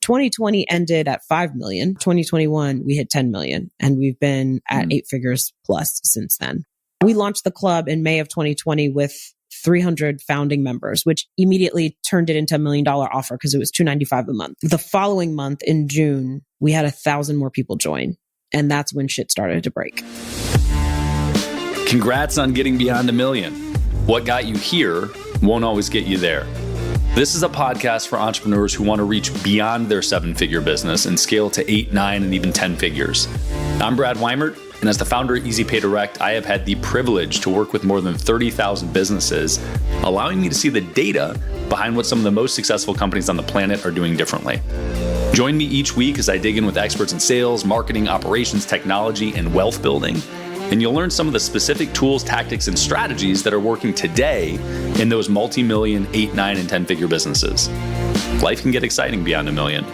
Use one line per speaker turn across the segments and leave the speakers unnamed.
2020 ended at 5 million. 2021, we hit 10 million, and we've been at 8 figures plus since then. We launched the club in May of 2020 with 300 founding members, which immediately turned it into $1 million offer because it was $295 a month. The following month in June, we had 1,000 more people join. And that's when shit started to break.
Congrats on getting beyond 1 million. What got you here won't always get you there. This is a podcast for entrepreneurs who want to reach beyond their 7-figure business and scale to 8, 9, and even 10 figures. I'm Brad Weimert, and as the founder of EasyPay Direct, I have had the privilege to work with more than 30,000 businesses, allowing me to see the data behind what some of the most successful companies on the planet are doing differently. Join me each week as I dig in with experts in sales, marketing, operations, technology, and wealth building. And you'll learn some of the specific tools, tactics, and strategies that are working today in those multi-million, 8, 9, and 10-figure businesses. Life can get exciting beyond 1 million.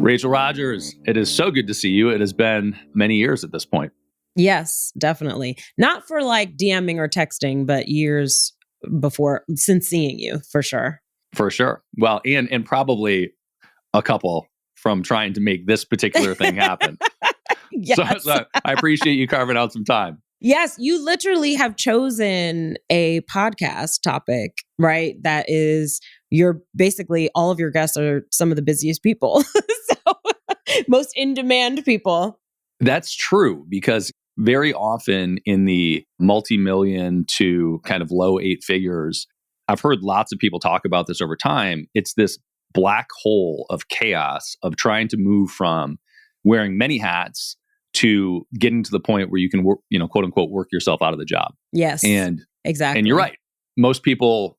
Rachel Rodgers, it is so good to see you. It has been many years at this point.
Yes, definitely. Not for like DMing or texting, but years before, since seeing you, for sure.
For sure. Well, and probably a couple from trying to make this particular thing happen.
Yes.
So I appreciate you carving out some time.
Yes, you literally have chosen a podcast topic, right? That is, basically all of your guests are some of the busiest people. So most in-demand people.
That's true, because very often in the multi-million to kind of low 8 figures, I've heard lots of people talk about this over time. It's this black hole of chaos of trying to move from wearing many hats to getting to the point where you can work, quote unquote, work yourself out of the job.
Yes.
And
exactly.
And you're right. Most people,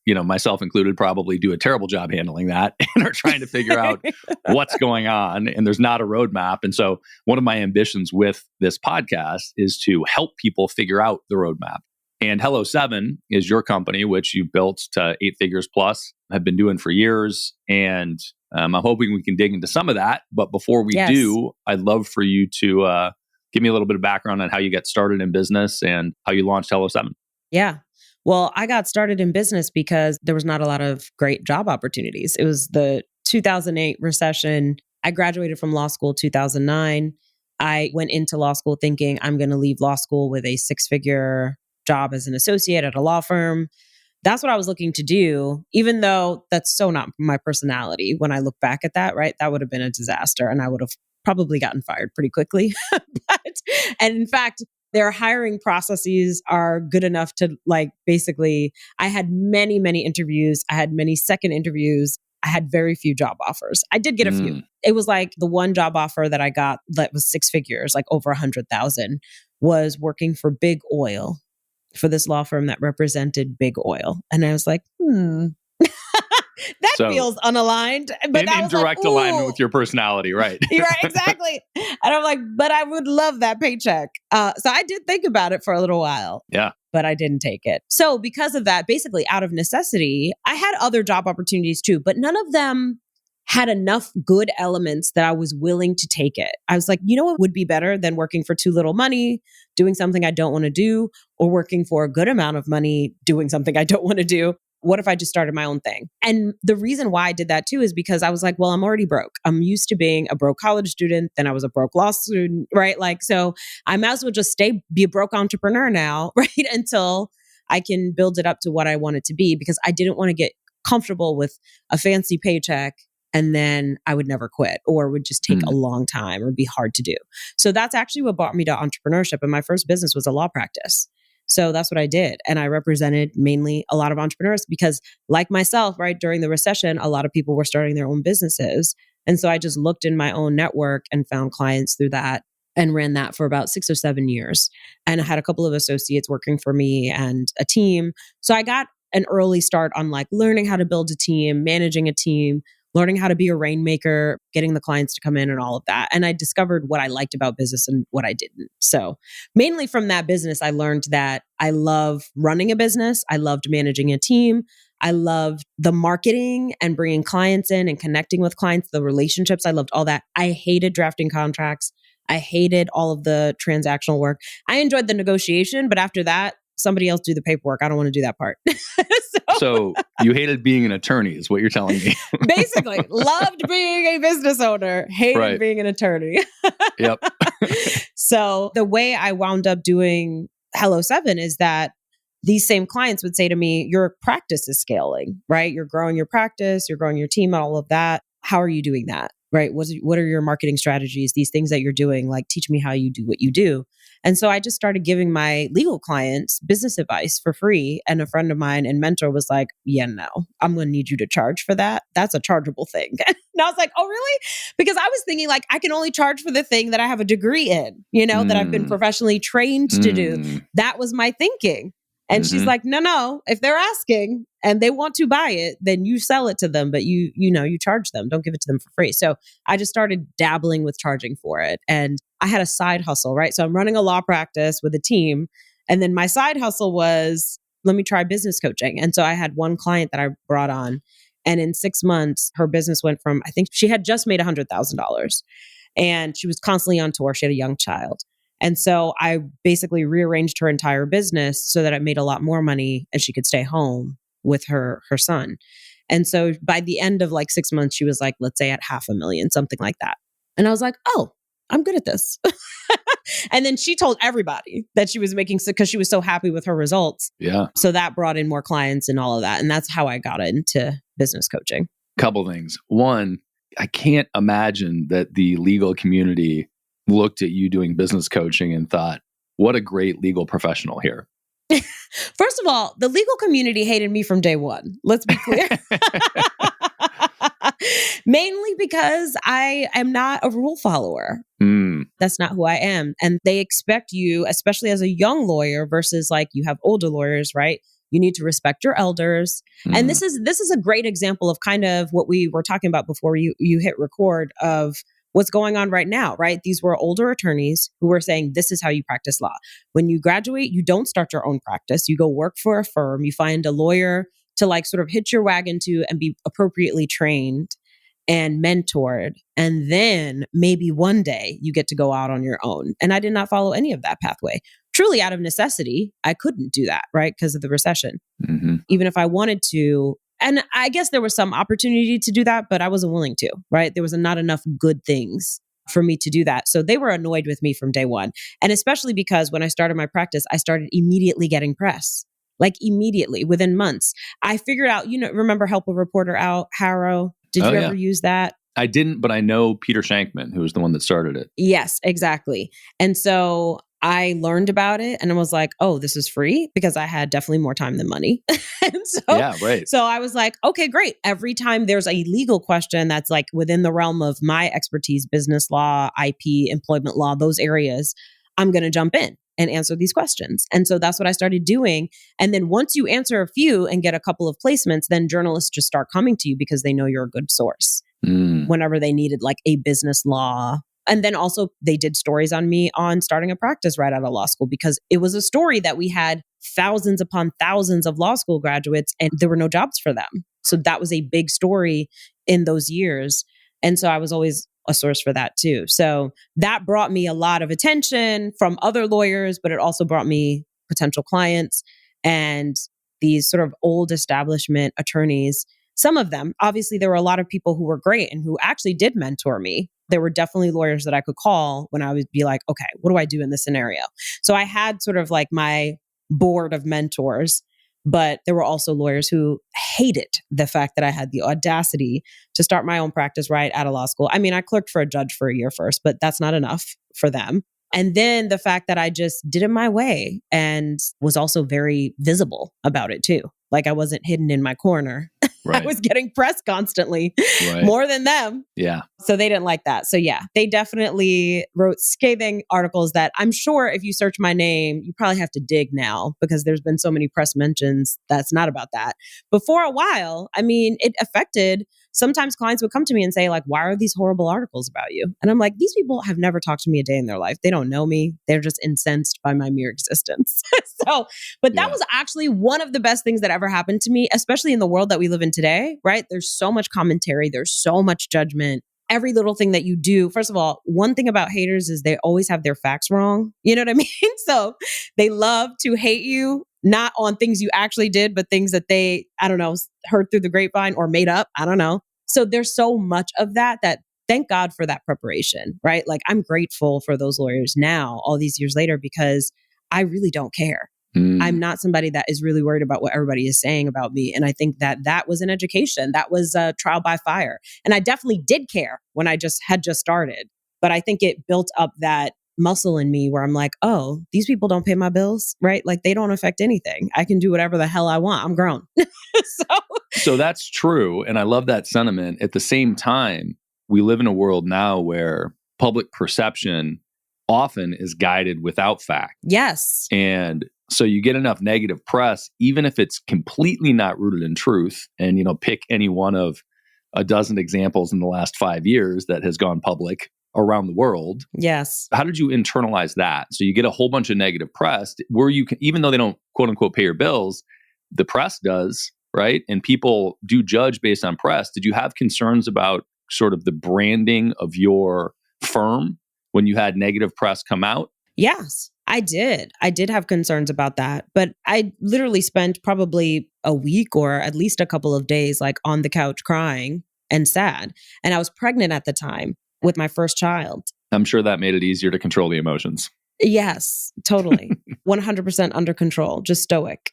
myself included, probably do a terrible job handling that and are trying to figure out what's going on. And there's not a roadmap. And so one of my ambitions with this podcast is to help people figure out the roadmap. And Hello 7 is your company, which you built to 8 figures plus, have been doing for years. And I'm hoping we can dig into some of that. But before we do, I'd love for you to give me a little bit of background on how you got started in business and how you launched Hello 7.
Yeah. Well, I got started in business because there was not a lot of great job opportunities. It was the 2008 recession. I graduated from law school 2009. I went into law school thinking I'm going to leave law school with a 6-figure job as an associate at a law firm. That's what I was looking to do, even though that's so not my personality. When I look back at that, right, that would have been a disaster and I would have probably gotten fired pretty quickly. And in fact, their hiring processes are good enough to basically, I had many, many interviews. I had many second interviews. I had very few job offers. I did get a few. It was like the one job offer that I got that was 6 figures, like over 100,000, was working for Big Oil, for this law firm that represented Big Oil. And I was like, that feels unaligned. But
in direct alignment with your personality, right?
You're right, exactly. And I'm like, but I would love that paycheck. So I did think about it for a little while.
Yeah.
But I didn't take it. So because of that, basically out of necessity, I had other job opportunities too, but none of them had enough good elements that I was willing to take it. I was like, you know what would be better than working for too little money, doing something I don't want to do, or working for a good amount of money, doing something I don't want to do? What if I just started my own thing? And the reason why I did that too is because I was like, well, I'm already broke. I'm used to being a broke college student. Then I was a broke law student, right? So I might as well just be a broke entrepreneur now, right? Until I can build it up to what I want it to be, because I didn't want to get comfortable with a fancy paycheck and then I would never quit, or would just take a long time or be hard to do. So that's actually what brought me to entrepreneurship. And my first business was a law practice. So that's what I did. And I represented mainly a lot of entrepreneurs because, like myself, right, during the recession, a lot of people were starting their own businesses. And so I just looked in my own network and found clients through that and ran that for about 6 or 7 years. And I had a couple of associates working for me and a team. So I got an early start on learning how to build a team, managing a team, learning how to be a rainmaker, getting the clients to come in and all of that. And I discovered what I liked about business and what I didn't. So mainly from that business, I learned that I love running a business. I loved managing a team. I loved the marketing and bringing clients in and connecting with clients, the relationships. I loved all that. I hated drafting contracts. I hated all of the transactional work. I enjoyed the negotiation, but after that, somebody else do the paperwork. I don't want to do that part.
So you hated being an attorney is what you're telling me.
Basically, loved being a business owner, hated being an attorney.
Yep.
So the way I wound up doing Hello 7 is that these same clients would say to me, your practice is scaling, right? You're growing your practice, you're growing your team, all of that. How are you doing that? Right? What are your marketing strategies? These things that you're doing, like teach me how you do what you do. And so I just started giving my legal clients business advice for free. And a friend of mine and mentor was like, yeah, no, I'm going to need you to charge for that. That's a chargeable thing. And I was like, oh, really? Because I was thinking like, I can only charge for the thing that I have a degree in, that I've been professionally trained to do. That was my thinking. And she's like, no, if they're asking and they want to buy it, then you sell it to them, but you charge them. Don't give it to them for free. So I just started dabbling with charging for it. And I had a side hustle, right? So I'm running a law practice with a team. And then my side hustle was, let me try business coaching. And so I had one client that I brought on. And in 6 months, her business went from, I think she had just made $100,000 and she was constantly on tour. She had a young child. And so I basically rearranged her entire business so that it made a lot more money and she could stay home with her son. And so by the end of like 6 months, she was like, let's say at $500,000, something like that. And I was like, oh, I'm good at this. And then she told everybody that she was making, because she was so happy with her results.
Yeah.
So that brought in more clients and all of that. And that's how I got into business coaching.
Couple things. One, I can't imagine that the legal community looked at you doing business coaching and thought, what a great legal professional here.
First of all, the legal community hated me from day one. Let's be clear. Mainly because I am not a rule follower. That's not who I am. And they expect you, especially as a young lawyer versus like you have older lawyers, right? You need to respect your elders. And this is a great example of kind of what we were talking about before you hit record of what's going on right now, right? These were older attorneys who were saying, this is how you practice law. When you graduate, you don't start your own practice. You go work for a firm. You find a lawyer to like sort of hitch your wagon to and be appropriately trained and mentored. And then maybe one day you get to go out on your own. And I did not follow any of that pathway. Truly out of necessity, I couldn't do that, right? Because of the recession. Even if I wanted to. And I guess there was some opportunity to do that, but I wasn't willing to, right? There was not enough good things for me to do that. So they were annoyed with me from day one. And especially because when I started my practice, I started immediately getting press, like immediately within months. I figured out, remember Help a Reporter Out, Harrow? Did you ever use that?
I didn't, but I know Peter Shankman, who was the one that started it.
Yes, exactly. And so I learned about it and I was like, oh, this is free, because I had definitely more time than money. So I was like, okay, great. Every time there's a legal question that's like within the realm of my expertise, business law, IP, employment law, those areas, I'm going to jump in and answer these questions. And so that's what I started doing. And then once you answer a few and get a couple of placements, then journalists just start coming to you because they know you're a good source whenever they needed like a business law. And then also they did stories on me on starting a practice right out of law school, because it was a story that we had thousands upon thousands of law school graduates and there were no jobs for them. So that was a big story in those years. And so I was always a source for that too. So that brought me a lot of attention from other lawyers, but it also brought me potential clients and these sort of old establishment attorneys. Some of them, obviously, there were a lot of people who were great and who actually did mentor me. There were definitely lawyers that I could call when I would be like, okay, what do I do in this scenario? So I had sort of like my board of mentors, but there were also lawyers who hated the fact that I had the audacity to start my own practice right out of law school. I mean, I clerked for a judge for a year first, but that's not enough for them. And then the fact that I just did it my way and was also very visible about it too. Like I wasn't hidden in my corner. Right. I was getting press constantly, more than them.
Yeah.
So they didn't like that. So yeah, they definitely wrote scathing articles that I'm sure if you search my name, you probably have to dig now because there's been so many press mentions that's not about that. But for a while, I mean, it affected. Sometimes clients would come to me and say like, why are these horrible articles about you? And I'm like, these people have never talked to me a day in their life. They don't know me. They're just incensed by my mere existence. But that was actually one of the best things that ever happened to me, especially in the world that we live in today, right? There's so much commentary. There's so much judgment. every little thing that you do. First of all, one thing about haters is they always have their facts wrong. You know what I mean? So they love to hate you, not on things you actually did, but things that they, I don't know, heard through the grapevine or made up. I don't know. So there's so much of that thank God for that preparation, right? Like I'm grateful for those lawyers now, all these years later, because I really don't care. I'm not somebody that is really worried about what everybody is saying about me. And I think that was an education. That was a trial by fire. And I definitely did care when I had just started. But I think it built up that muscle in me where I'm like, oh, these people don't pay my bills, right? Like they don't affect anything. I can do whatever the hell I want. I'm grown.
So that's true. And I love that sentiment. At the same time, we live in a world now where public perception often is guided without fact.
Yes.
And so you get enough negative press, even if it's completely not rooted in truth. And, pick any one of a dozen examples in the last 5 years that has gone public around the world.
Yes.
How did you internalize that? So you get a whole bunch of negative press where even though they don't quote unquote pay your bills, the press does, right? And people do judge based on press. Did you have concerns about sort of the branding of your firm when you had negative press come out?
Yes, I did. I did have concerns about that, but I literally spent probably a week or at least a couple of days like on the couch crying and sad. And I was pregnant at the time with my first child.
I'm sure that made it easier to control the emotions.
Yes, totally. 100% under control, just stoic.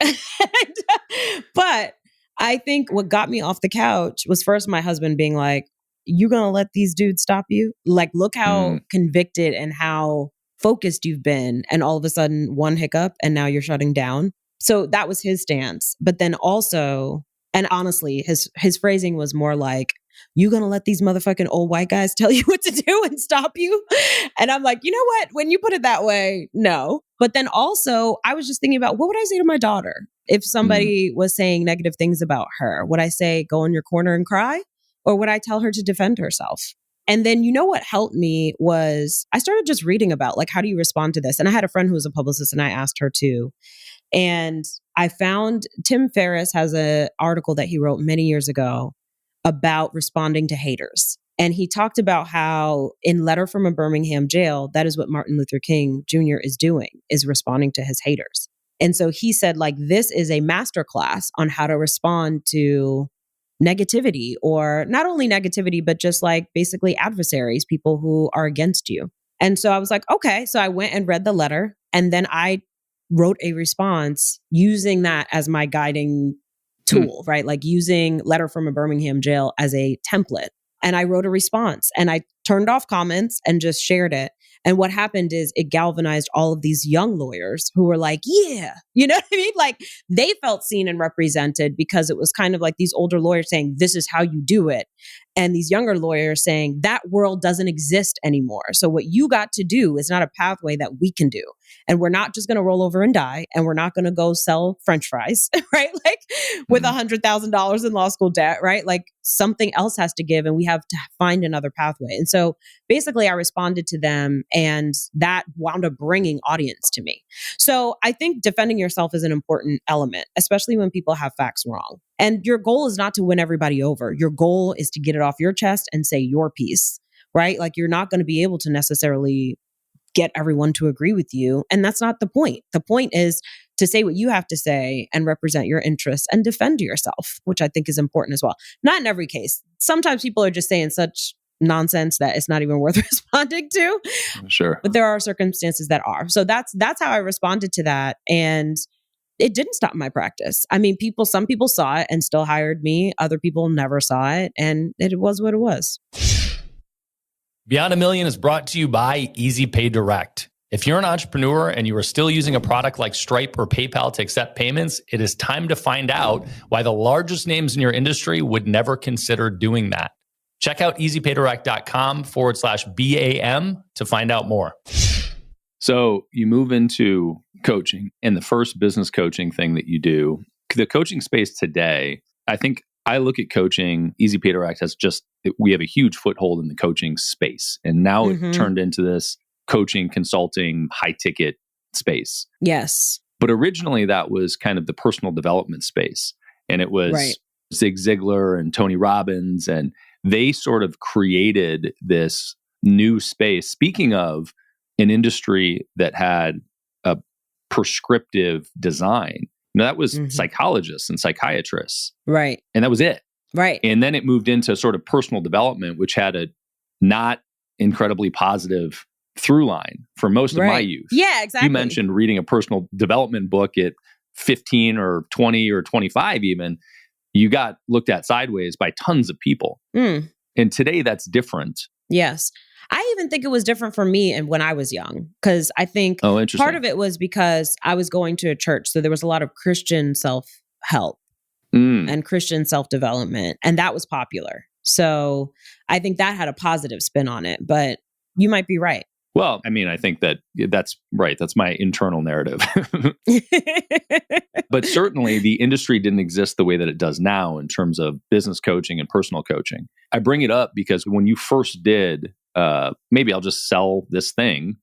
But I think what got me off the couch was first my husband being like, you gonna let these dudes stop you? Like, look how convicted and how focused you've been. And all of a sudden, one hiccup and now you're shutting down. So that was his stance. But then also, and honestly, his phrasing was more like, you gonna let these motherfucking old white guys tell you what to do and stop you? And I'm like, you know what? When you put it that way, no. But then also, I was just thinking about what would I say to my daughter if somebody was saying negative things about her? Would I say, go in your corner and cry? Or would I tell her to defend herself? And then, what helped me was I started just reading about like, how do you respond to this? And I had a friend who was a publicist and I asked her too. And I found Tim Ferriss has an article that he wrote many years ago about responding to haters. And he talked about how in Letter from a Birmingham Jail, that is what Martin Luther King Jr. is doing, is responding to his haters. And so he said, like, this is a masterclass on how to respond to negativity, or not only negativity, but just like basically adversaries, people who are against you. And so I was like, okay. So I went and read the letter and then I wrote a response using that as my guiding tool, right? Like using Letter from a Birmingham Jail as a template. And I wrote a response and I turned off comments and just shared it. And what happened is it galvanized all of these young lawyers who were like, yeah, you know what I mean? Like they felt seen and represented because it was kind of like these older lawyers saying, this is how you do it. And these younger lawyers saying that world doesn't exist anymore. So what you got to do is not a pathway that we can do. And we're not just going to roll over and die. And we're not going to go sell French fries, right? Like with $100,000 in law school debt, right? Like something else has to give and we have to find another pathway. And so basically I responded to them and that wound up bringing audience to me. So I think defending yourself is an important element, especially when people have facts wrong. And your goal is not to win everybody over. Your goal is to get it off your chest and say your piece, right? Like you're not going to be able to necessarily get everyone to agree with you. And that's not the point. The point is to say what you have to say and represent your interests and defend yourself, which I think is important as well. Not in every case. Sometimes people are just saying such nonsense that it's not even worth responding to.
Sure.
But there are circumstances that are. So that's how I responded to that. And it didn't stop my practice. I mean, some people saw it and still hired me. Other people never saw it. And it was what it was.
Beyond a Million is brought to you by Easy Pay Direct. If you're an entrepreneur and you are still using a product like Stripe or PayPal to accept payments, it is time to find out why the largest names in your industry would never consider doing that. Check out easypaydirect.com/BAM to find out more.
So you move into coaching, and the first business coaching thing that you do, the coaching space today, I think I look at coaching, Easy Pay Direct has we have a huge foothold in the coaching space. And now it turned into this coaching, consulting, high ticket space.
Yes.
But originally that was kind of the personal development space. And it was Zig Ziglar and Tony Robbins. And they sort of created this new space. Speaking of an industry that had a prescriptive design, that was psychologists and psychiatrists.
Right.
And that was it.
Right.
And then it moved into sort of personal development, which had a not incredibly positive through line for most of my youth.
Yeah, exactly.
You mentioned reading a personal development book at 15 or 20 or 25 even. You got looked at sideways by tons of people. And today that's different.
Yes. I even think it was different for me and when I was young, because I think part of it was because I was going to a church. So there was a lot of Christian self-help and Christian self-development, and that was popular. So I think that had a positive spin on it, but you might be right.
Well, I mean, I think that's right. That's my internal narrative. But certainly the industry didn't exist the way that it does now in terms of business coaching and personal coaching. I bring it up because when you first did, maybe I'll just sell this thing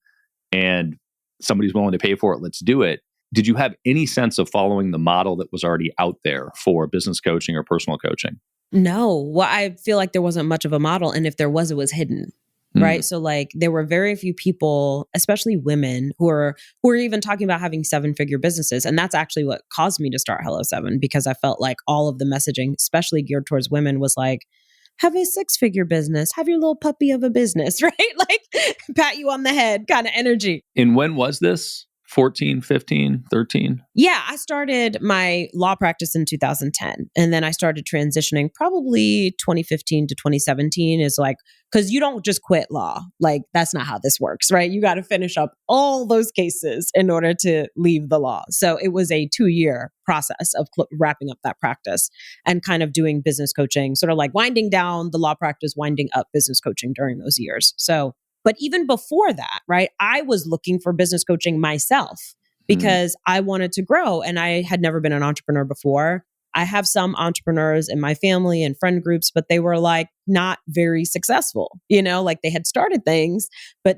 and somebody's willing to pay for it, let's do it. Did you have any sense of following the model that was already out there for business coaching or personal coaching?
No. Well, I feel like there wasn't much of a model. And if there was, it was hidden. Right. So like there were very few people, especially women, who are even talking about having 7-figure businesses. And that's actually what caused me to start Hello 7, because I felt like all of the messaging, especially geared towards women, was like, have a 6-figure business, have your little puppy of a business, right? Like pat you on the head kind of energy.
And when was this? 14, 15, 13?
Yeah, I started my law practice in 2010. And then I started transitioning probably 2015 to 2017 is like, because you don't just quit law. Like, that's not how this works, right? You got to finish up all those cases in order to leave the law. So it was a 2-year process of wrapping up that practice and kind of doing business coaching, sort of like winding down the law practice, winding up business coaching during those years. So but even before that, right, I was looking for business coaching myself because I wanted to grow and I had never been an entrepreneur before. I have some entrepreneurs in my family and friend groups, but they were like not very successful, like they had started things, but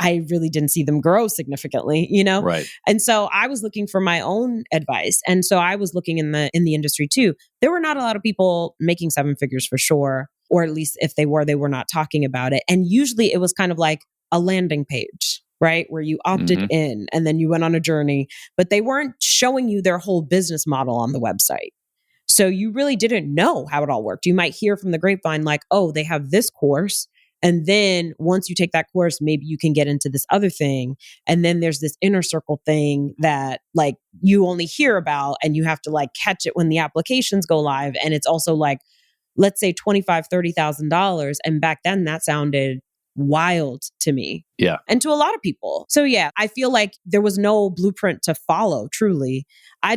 I really didn't see them grow significantly,
Right.
And so I was looking for my own advice. And so I was looking in the industry too. There were not a lot of people making 7 figures for sure. Or at least if they were not talking about it. And usually it was kind of like a landing page, right? Where you opted in and then you went on a journey, but they weren't showing you their whole business model on the website. So you really didn't know how it all worked. You might hear from the grapevine like, oh, they have this course. And then once you take that course, maybe you can get into this other thing. And then there's this inner circle thing that like you only hear about and you have to like catch it when the applications go live. And it's also like, let's say $25,000, $30,000. And back then that sounded wild to me.
Yeah.
And to a lot of people. So yeah, I feel like there was no blueprint to follow, truly. I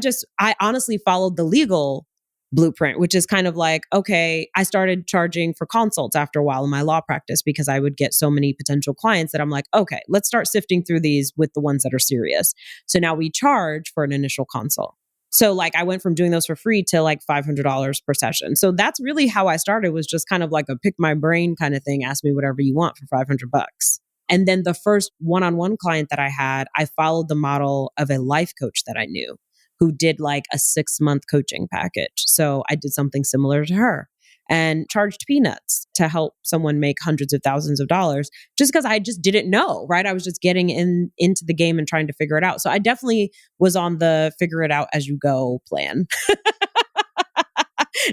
honestly followed the legal blueprint, which is kind of like, okay, I started charging for consults after a while in my law practice because I would get so many potential clients that I'm like, okay, let's start sifting through these with the ones that are serious. So now we charge for an initial consult. So like I went from doing those for free to like $500 per session. So that's really how I started, was just kind of like a pick my brain kind of thing. Ask me whatever you want for $500. And then the first one-on-one client that I had, I followed the model of a life coach that I knew who did like a 6-month coaching package. So I did something similar to her and charged peanuts to help someone make hundreds of thousands of dollars just because I just didn't know, right? I was just getting into the game and trying to figure it out. So I definitely was on the figure it out as you go plan.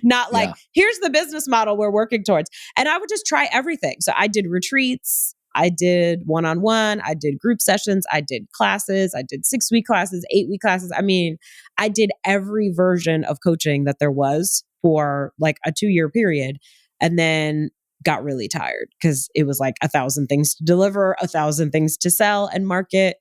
Not like, here's the business model we're working towards. And I would just try everything. So I did retreats. I did one-on-one, I did group sessions, I did classes, I did 6-week classes, 8-week classes. I mean, I did every version of coaching that there was for like a 2-year period, and then got really tired because it was like 1,000 things to deliver, 1,000 things to sell and market.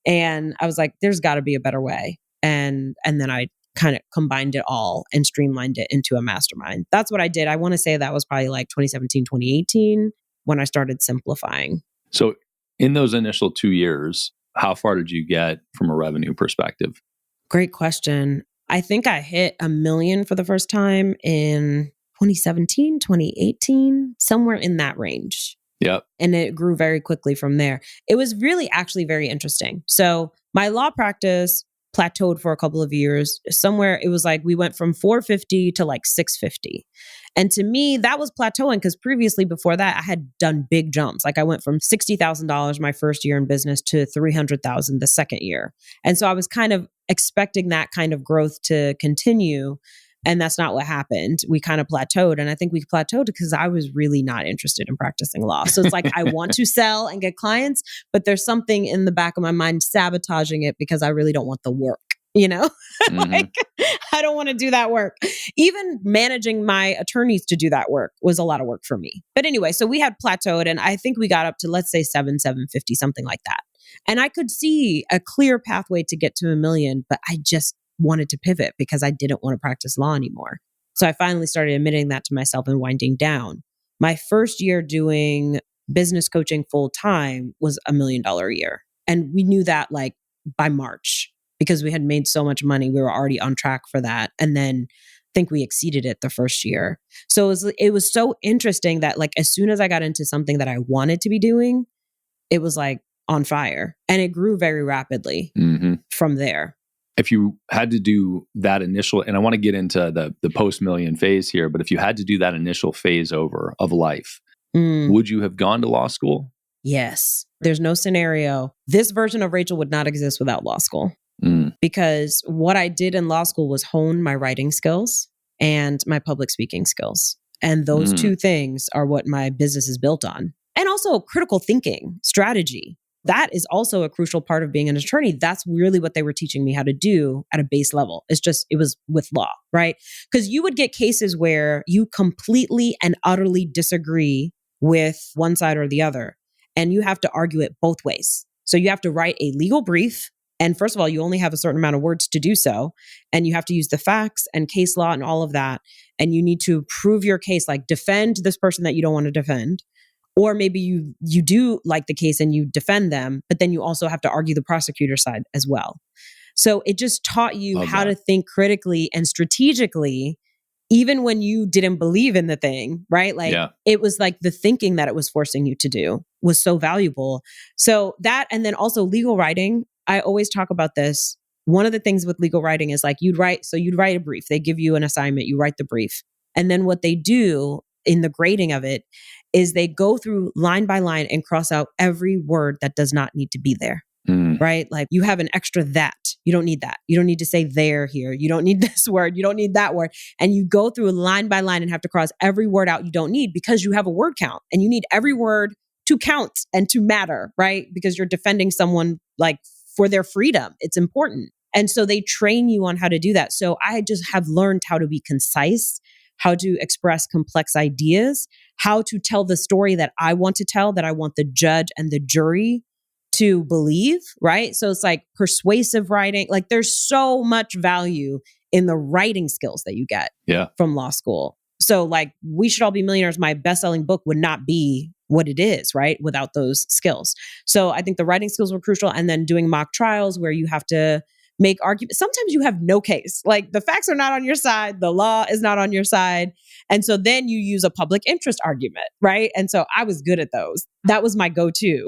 And I was like, there's got to be a better way. And then I kind of combined it all and streamlined it into a mastermind. That's what I did. I want to say that was probably like 2017, 2018. When I started simplifying.
So in those initial 2 years, how far did you get from a revenue perspective?
Great question. I think I hit $1 million for the first time in 2017, 2018, somewhere in that range.
Yep.
And it grew very quickly from there. It was really actually very interesting. So my law practice plateaued for a couple of years. Somewhere it was like we went from 450 to like 650. And to me, that was plateauing because previously before that, I had done big jumps. Like I went from $60,000 my first year in business to $300,000 the second year. And so I was kind of expecting that kind of growth to continue. And that's not what happened. We kind of plateaued. And I think we plateaued because I was really not interested in practicing law. So it's like, I want to sell and get clients, but there's something in the back of my mind sabotaging it because I really don't want the work, you know? Like, I don't want to do that work. Even managing my attorneys to do that work was a lot of work for me. But anyway, so we had plateaued and I think we got up to, let's say 750, something like that. And I could see a clear pathway to get to $1 million, but I just wanted to pivot because I didn't want to practice law anymore. So I finally started admitting that to myself and winding down. My first year doing business coaching full time was $1 million a year. And we knew that like by March because we had made so much money. We were already on track for that. And then I think we exceeded it the first year. So it was so interesting that like as soon as I got into something that I wanted to be doing, it was like on fire. And it grew very rapidly from there.
If you had to do that initial, and I want to get into the post-million phase here, but if you had to do that initial phase over of life, would you have gone to law school?
Yes. There's no scenario. This version of Rachel would not exist without law school. Because what I did in law school was hone my writing skills and my public speaking skills. And those two things are what my business is built on. And also critical thinking, strategy. That is also a crucial part of being an attorney. That's really what they were teaching me how to do at a base level. It was with law, right? Because you would get cases where you completely and utterly disagree with one side or the other, and you have to argue it both ways. So you have to write a legal brief. And first of all, you only have a certain amount of words to do so. And you have to use the facts and case law and all of that. And you need to prove your case, like defend this person that you don't want to defend. Or maybe you do like the case and you defend them, but then you also have to argue the prosecutor side as well. So it just taught you how to think critically and strategically, even when you didn't believe in the thing, right? Like it was like the thinking that it was forcing you to do was so valuable. So that, and then also legal writing, I always talk about this. One of the things with legal writing is like you'd write a brief. They give you an assignment, you write the brief. And then what they do in the grading of it is they go through line by line and cross out every word that does not need to be there, right? Like you have an extra that. You don't need that. You don't need to say there here. You don't need this word. You don't need that word. And you go through line by line and have to cross every word out you don't need because you have a word count and you need every word to count and to matter, right? Because you're defending someone like for their freedom. It's important. And so they train you on how to do that. So I just have learned how to be concise, how to express complex ideas, how to tell the story that I want to tell, that I want the judge and the jury to believe, right? So it's like persuasive writing. Like there's so much value in the writing skills that you get from law school. So like We Should All Be Millionaires, my best-selling book would not be what it is, right? Without those skills. So I think the writing skills were crucial. And then doing mock trials where you have to make arguments. Sometimes you have no case. Like the facts are not on your side. The law is not on your side. And so then you use a public interest argument, right? And so I was good at those. That was my go-to.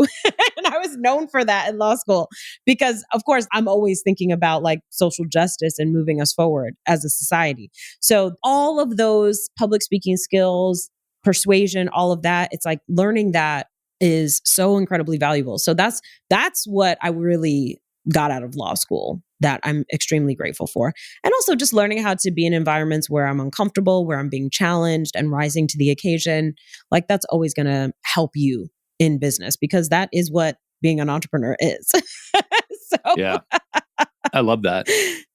And I was known for that in law school because, of course, I'm always thinking about like social justice and moving us forward as a society. So all of those public speaking skills, persuasion, all of that, it's like learning that is so incredibly valuable. So that's what I really got out of law school that I'm extremely grateful for. And also just learning how to be in environments where I'm uncomfortable, where I'm being challenged and rising to the occasion. Like that's always going to help you in business because that is what being an entrepreneur is.
Yeah, I love that.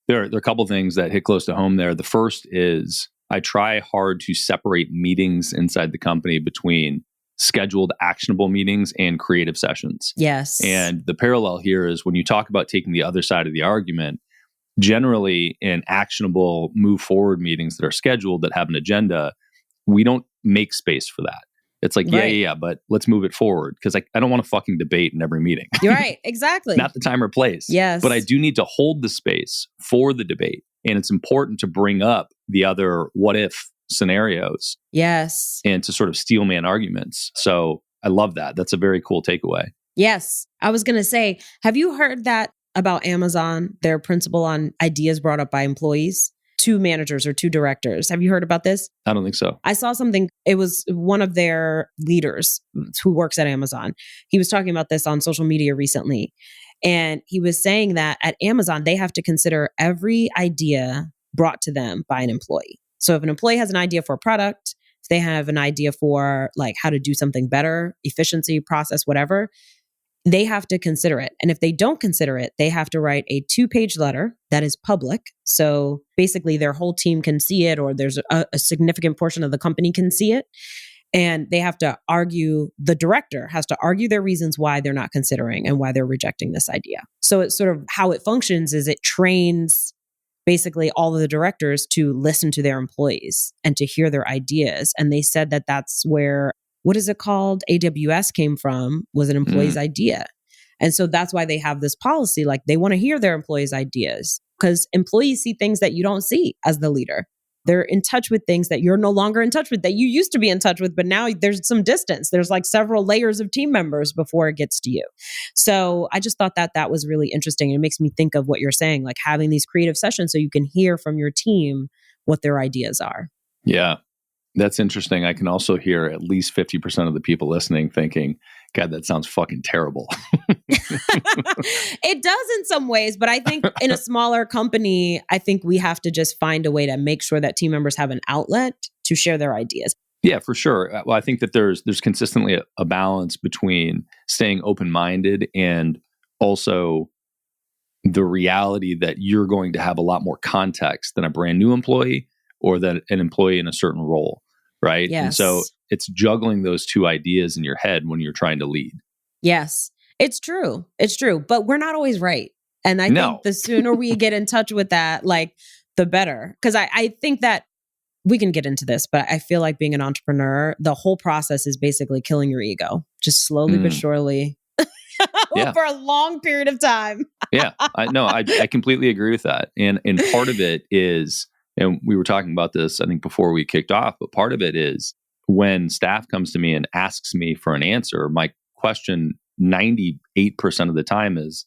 There are a couple of things that hit close to home there. The first is I try hard to separate meetings inside the company between scheduled actionable meetings and creative sessions.
Yes.
And the parallel here is when you talk about taking the other side of the argument, generally in actionable move forward meetings that are scheduled that have an agenda, we don't make space for that. It's like, yeah, but let's move it forward because I don't want to fucking debate in every meeting.
You're right. Exactly.
Not the time or place.
Yes.
But I do need to hold the space for the debate. And it's important to bring up the other what if scenarios.
Yes.
And to sort of steelman arguments. So I love that. That's a very cool takeaway.
Yes. I was going to say, have you heard that about Amazon, their principle on ideas brought up by employees? 2 managers or 2 directors. Have you heard about this?
I don't think so.
I saw something. It was one of their leaders who works at Amazon. He was talking about this on social media recently. And he was saying that at Amazon, they have to consider every idea brought to them by an employee. So if an employee has an idea for a product, if they have an idea for like how to do something better, efficiency, process, whatever, they have to consider it. And if they don't consider it, they have to write a 2-page letter that is public. So basically their whole team can see it, or there's a significant portion of the company can see it. And they have to argue, the director has to argue their reasons why they're not considering and why they're rejecting this idea. So it's sort of how it functions is it trains basically all of the directors to listen to their employees and to hear their ideas. And they said that that's where, what is it called? AWS came from, was an employee's idea. And so that's why they have this policy. Like they want to hear their employees' ideas because employees see things that you don't see as the leader. They're in touch with things that you're no longer in touch with, that you used to be in touch with, but now there's some distance. There's like several layers of team members before it gets to you. So I just thought that that was really interesting. It makes me think of what you're saying, like having these creative sessions so you can hear from your team what their ideas are. Yeah.
That's interesting. I can also hear at least 50% of the people listening thinking, God, that sounds fucking terrible.
It does in some ways, but I think in a smaller company, I think we have to just find a way to make sure that team members have an outlet to share their ideas.
Yeah, for sure. Well, I think that there's consistently a balance between staying open-minded and also the reality that you're going to have a lot more context than a brand new employee or than an employee in a certain role. Right.
Yes.
And so it's juggling those 2 ideas in your head when you're trying to lead.
Yes, it's true. It's true. But we're not always right. And I think the sooner we get in touch with that, like the better. Because I think that we can get into this, but I feel like being an entrepreneur, the whole process is basically killing your ego, just slowly but surely over a long period of time.
Yeah, I completely agree with that. And part of it is, and we were talking about this, I think, before we kicked off, but part of it is when staff comes to me and asks me for an answer, my question 98% of the time is,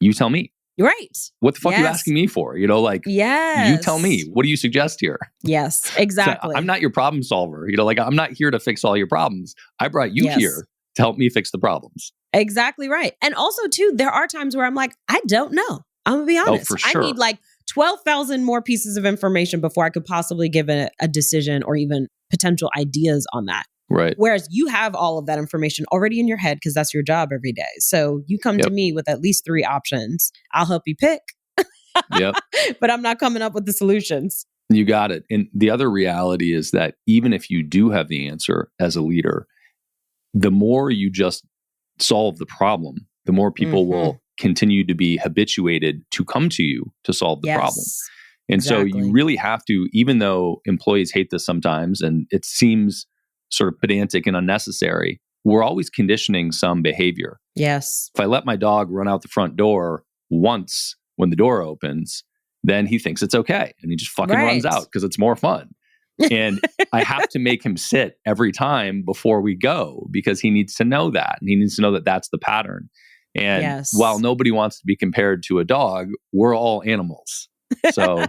you tell me.
Right.
What the fuck are you asking me for? You tell me. What do you suggest here?
Yes, exactly.
So I'm not your problem solver. I'm not here to fix all your problems. I brought you here to help me fix the problems.
Exactly right. And also, too, there are times where I'm like, I don't know. I'm going to be honest.
Oh, for sure.
I need like 12,000 more pieces of information before I could possibly give a decision or even potential ideas on that.
Right.
Whereas you have all of that information already in your head because that's your job every day. So you come to me with at least 3 options. I'll help you pick. But I'm not coming up with the solutions.
You got it. And the other reality is that even if you do have the answer as a leader, the more you just solve the problem, the more people will continue to be habituated to come to you to solve the problem. And so you really have to, even though employees hate this sometimes and it seems sort of pedantic and unnecessary, we're always conditioning some behavior.
Yes.
If I let my dog run out the front door once when the door opens, then he thinks it's okay. And he just fucking runs out because it's more fun. And I have to make him sit every time before we go because he needs to know that. And he needs to know that that's the pattern. And while nobody wants to be compared to a dog, we're all animals. So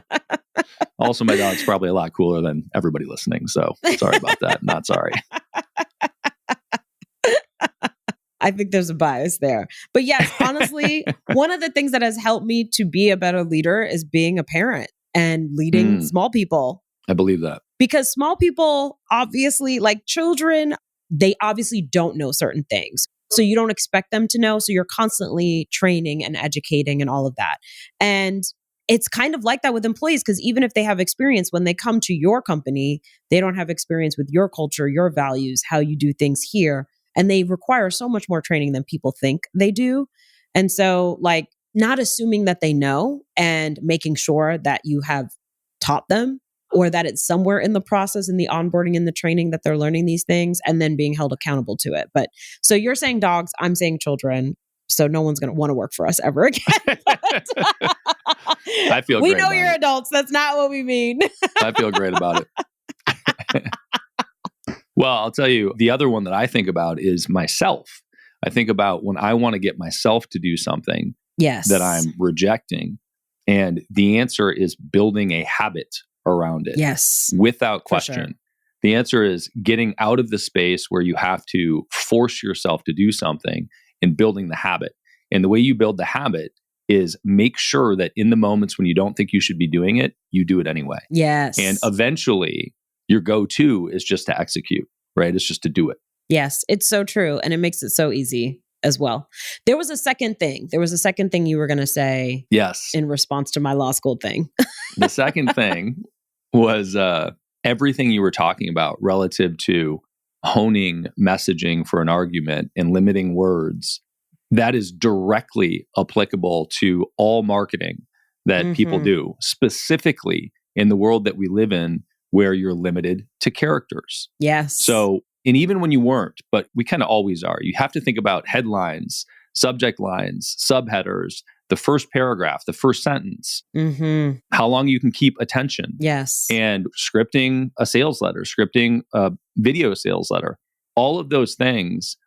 also my dog's probably a lot cooler than everybody listening. So sorry about that. Not sorry.
I think there's a bias there. But yes, honestly, one of the things that has helped me to be a better leader is being a parent and leading small people.
I believe that.
Because small people, obviously, like children, they obviously don't know certain things. So you don't expect them to know. So you're constantly training and educating and all of that. And it's kind of like that with employees, because even if they have experience, when they come to your company, they don't have experience with your culture, your values, how you do things here. And they require so much more training than people think they do. And so like not assuming that they know and making sure that you have taught them or that it's somewhere in the process, in the onboarding, in the training that they're learning these things and then being held accountable to it. But so you're saying dogs, I'm saying children. So no one's going to want to work for us ever again.
I feel
we
great
know you're adults. That's not what we mean.
I feel great about it. Well, I'll tell you, the other one that I think about is myself. I think about when I want to get myself to do something,
Yes.
that I'm rejecting? And the answer is building a habit around it.
Yes.
Without
For
question.
sure.
The answer is getting out of the space where you have to force yourself to do something and building the habit. And the way you build the habit is make sure that in the moments when you don't think you should be doing it, you do it anyway.
Yes.
And eventually your go-to is just to execute, right? It's just to do it.
Yes, it's so true. And it makes it so easy as well. There was a second thing. You were going to say.
Yes.
In response to my law school thing.
The second thing was everything you were talking about relative to honing messaging for an argument and limiting words. That is directly applicable to all marketing that people do, specifically in the world that we live in where you're limited to characters.
Yes.
So, and even when you weren't, but we kind of always are, you have to think about headlines, subject lines, subheaders, the first paragraph, the first sentence, how long you can keep attention.
Yes.
And scripting a sales letter, scripting a video sales letter, all of those things,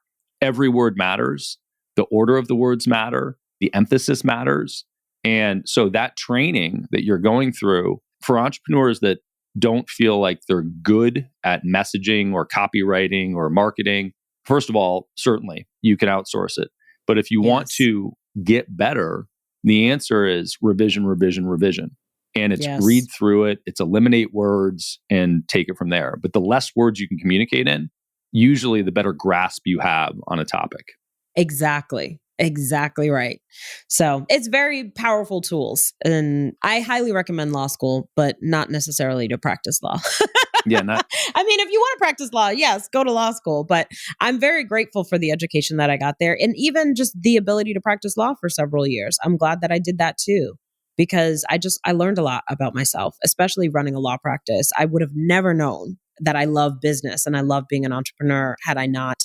every word matters. The order of the words matter. The emphasis matters. And so that training that you're going through for entrepreneurs that don't feel like they're good at messaging or copywriting or marketing, first of all, certainly you can outsource it. But if you want to get better, the answer is revision, revision, revision. And it's read through it, it's eliminate words and take it from there. But the less words you can communicate in, usually the better grasp you have on a topic.
Exactly. Exactly right. So it's very powerful tools. And I highly recommend law school, but not necessarily to practice law.
I
mean, if you want to practice law, yes, go to law school. But I'm very grateful for the education that I got there. And even just the ability to practice law for several years. I'm glad that I did that too, because I learned a lot about myself, especially running a law practice. I would have never known that I love business and I love being an entrepreneur had I not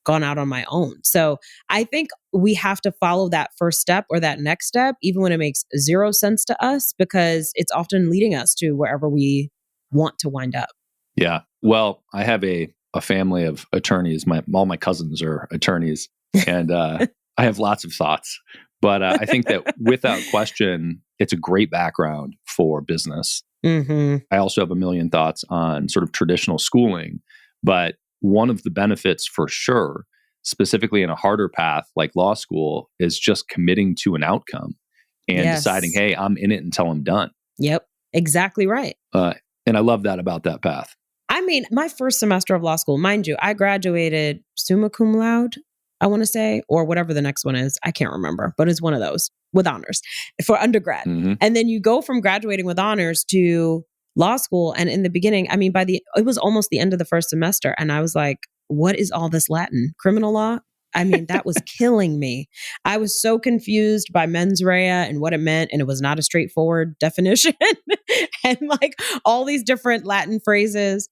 gone out on my own. So I think we have to follow that first step or that next step, even when it makes zero sense to us, because it's often leading us to wherever we want to wind up.
Yeah. Well, I have a family of attorneys. All my cousins are attorneys, and I have lots of thoughts. But I think that without question, it's a great background for business. I also have a million thoughts on sort of traditional schooling, but one of the benefits for sure, specifically in a harder path like law school, is just committing to an outcome and deciding, hey, I'm in it until I'm done.
Yep, exactly right.
And I love that about that path.
I mean, my first semester of law school, mind you, I graduated summa cum laude, I want to say, or whatever the next one is. I can't remember, but it's one of those with honors for undergrad. And then you go from graduating with honors to law school. And in the beginning, I mean, it was almost the end of the first semester. And I was like, what is all this Latin? Criminal law? I mean, that was killing me. I was so confused by mens rea and what it meant. And it was not a straightforward definition. And like all these different Latin phrases.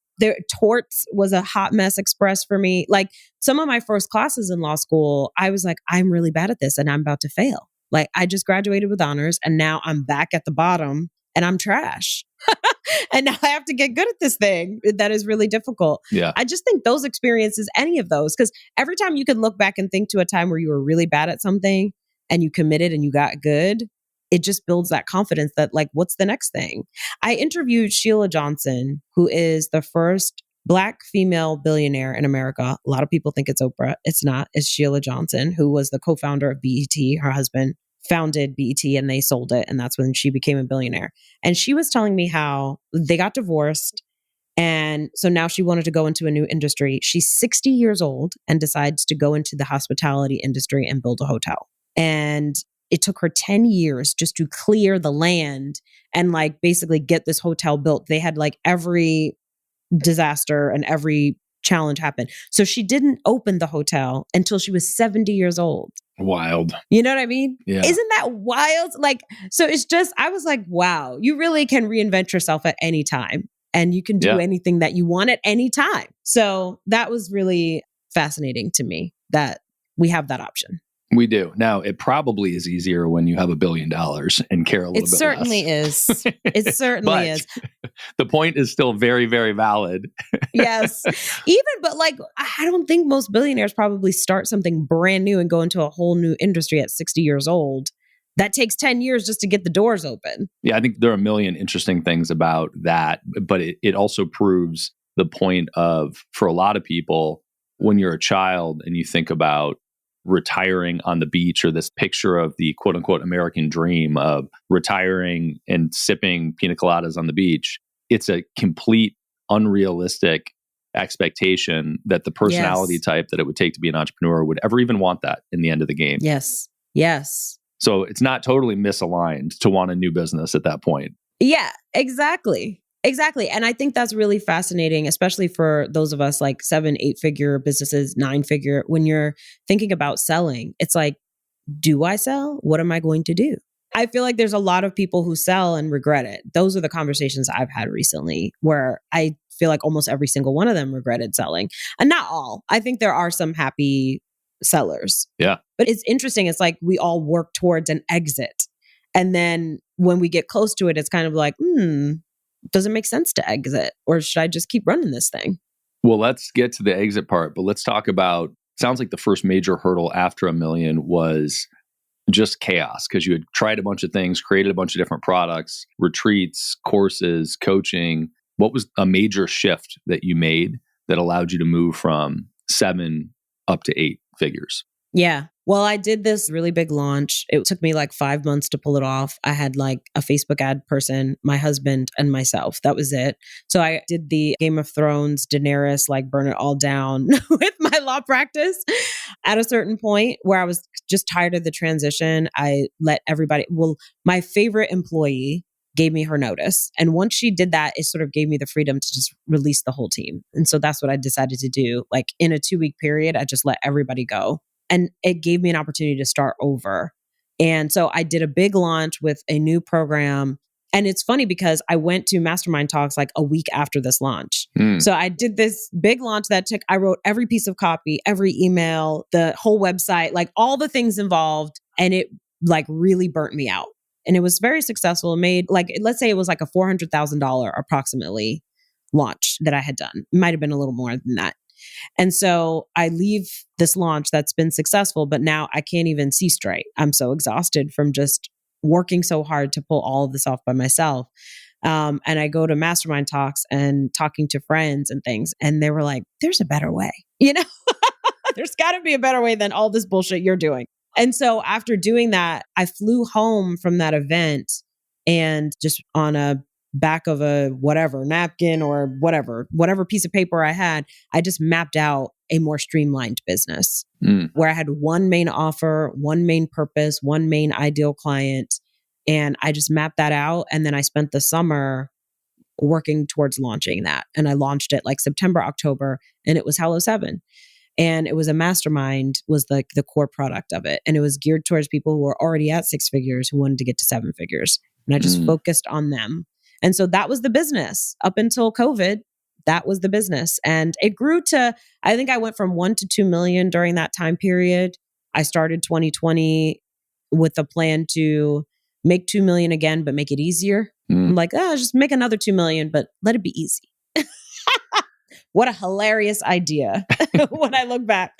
Torts was a hot mess express for me. Like some of my first classes in law school, I was like, I'm really bad at this and I'm about to fail. Like I just graduated with honors and now I'm back at the bottom and I'm trash. And now I have to get good at this thing that is really difficult.
Yeah.
I just think those experiences, any of those, because every time you can look back and think to a time where you were really bad at something and you committed and you got good, it just builds that confidence that like, what's the next thing? I interviewed Sheila Johnson, who is the first Black female billionaire in America. A lot of people think it's Oprah. It's not. It's Sheila Johnson, who was the co-founder of BET. Her husband founded BET and they sold it. And that's when she became a billionaire. And she was telling me how they got divorced. And so now she wanted to go into a new industry. She's 60 years old and decides to go into the hospitality industry and build a hotel. And it took her 10 years just to clear the land and like basically get this hotel built. They had like every disaster and every challenge happen. So she didn't open the hotel until she was 70 years old.
Wild.
You know what I mean?
Yeah.
Isn't that wild? Like, so it's just, I was like, wow, you really can reinvent yourself at any time and you can do anything that you want at any time. So that was really fascinating to me that we have that option.
We do. Now, it probably is easier when you have $1 billion and care a little bit less.
It certainly is. It certainly is.
The point is still very, very valid.
Yes. But like, I don't think most billionaires probably start something brand new and go into a whole new industry at 60 years old. that takes 10 years just to get the doors open.
Yeah, I think there are a million interesting things about that, but it also proves the point of, for a lot of people, when you're a child and you think about retiring on the beach, or this picture of the quote unquote American dream of retiring and sipping pina coladas on the beach, it's a complete unrealistic expectation that the personality type that it would take to be an entrepreneur would ever even want that in the end of the game.
Yes. Yes.
So it's not totally misaligned to want a new business at that point.
Yeah, exactly. Exactly. And I think that's really fascinating, especially for those of us like 7, 8-figure businesses, 9-figure. When you're thinking about selling, it's like, do I sell? What am I going to do? I feel like there's a lot of people who sell and regret it. Those are the conversations I've had recently where I feel like almost every single one of them regretted selling. And not all. I think there are some happy sellers.
Yeah.
But it's interesting. It's like we all work towards an exit. And then when we get close to it, it's kind of like, does it make sense to exit? Or should I just keep running this thing?
Well, let's get to the exit part, but let's talk about, sounds like the first major hurdle after $1 million was just chaos, because you had tried a bunch of things, created a bunch of different products, retreats, courses, coaching. What was a major shift that you made that allowed you to move from 7 up to 8 figures?
Yeah. Well, I did this really big launch. It took me like 5 months to pull it off. I had like a Facebook ad person, my husband, and myself. That was it. So I did the Game of Thrones, Daenerys, like burn it all down with my law practice. At a certain point where I was just tired of the transition, I let everybody, my favorite employee gave me her notice. And once she did that, it sort of gave me the freedom to just release the whole team. And so that's what I decided to do. Like in a 2-week period, I just let everybody go. And it gave me an opportunity to start over. And so I did a big launch with a new program. And it's funny because I went to mastermind talks like a week after this launch. So I did this big launch I wrote every piece of copy, every email, the whole website, like all the things involved. And it like really burnt me out. And it was very successful. It made like, let's say it was like a $400,000 approximately launch that I had done. It might have been a little more than that. And so I leave this launch that's been successful, but now I can't even see straight. I'm so exhausted from just working so hard to pull all of this off by myself. And I go to mastermind talks and talking to friends and things. And they were like, there's a better way, there's got to be a better way than all this bullshit you're doing. And so after doing that, I flew home from that event and just on a back of a whatever napkin or whatever piece of paper I had, I just mapped out a more streamlined business where I had one main offer, one main purpose, one main ideal client. And I just mapped that out. And then I spent the summer working towards launching that. And I launched it like September, October, and it was Hello 7. And it was a mastermind was like the core product of it. And it was geared towards people who were already at 6 figures who wanted to get to 7 figures. And I just focused on them. And so that was the business up until COVID. That was the business. And it grew to, I think I went from 1 to 2 million during that time period. I started 2020 with a plan to make 2 million again, but make it easier. I'm like, just make another 2 million, but let it be easy. What a hilarious idea when I look back.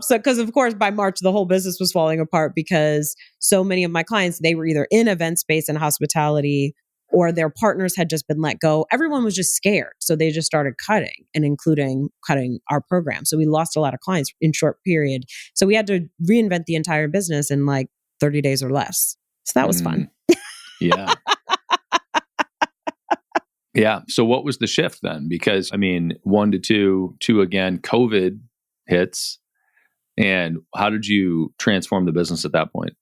So, because of course, by March, the whole business was falling apart because so many of my clients, they were either in event space and hospitality or their partners had just been let go. Everyone was just scared. So they just started cutting and including cutting our program. So we lost a lot of clients in short period. So we had to reinvent the entire business in like 30 days or less. So that was fun.
Yeah. Yeah. So what was the shift then? Because 1 to 2 again, COVID hits. And how did you transform the business at that point?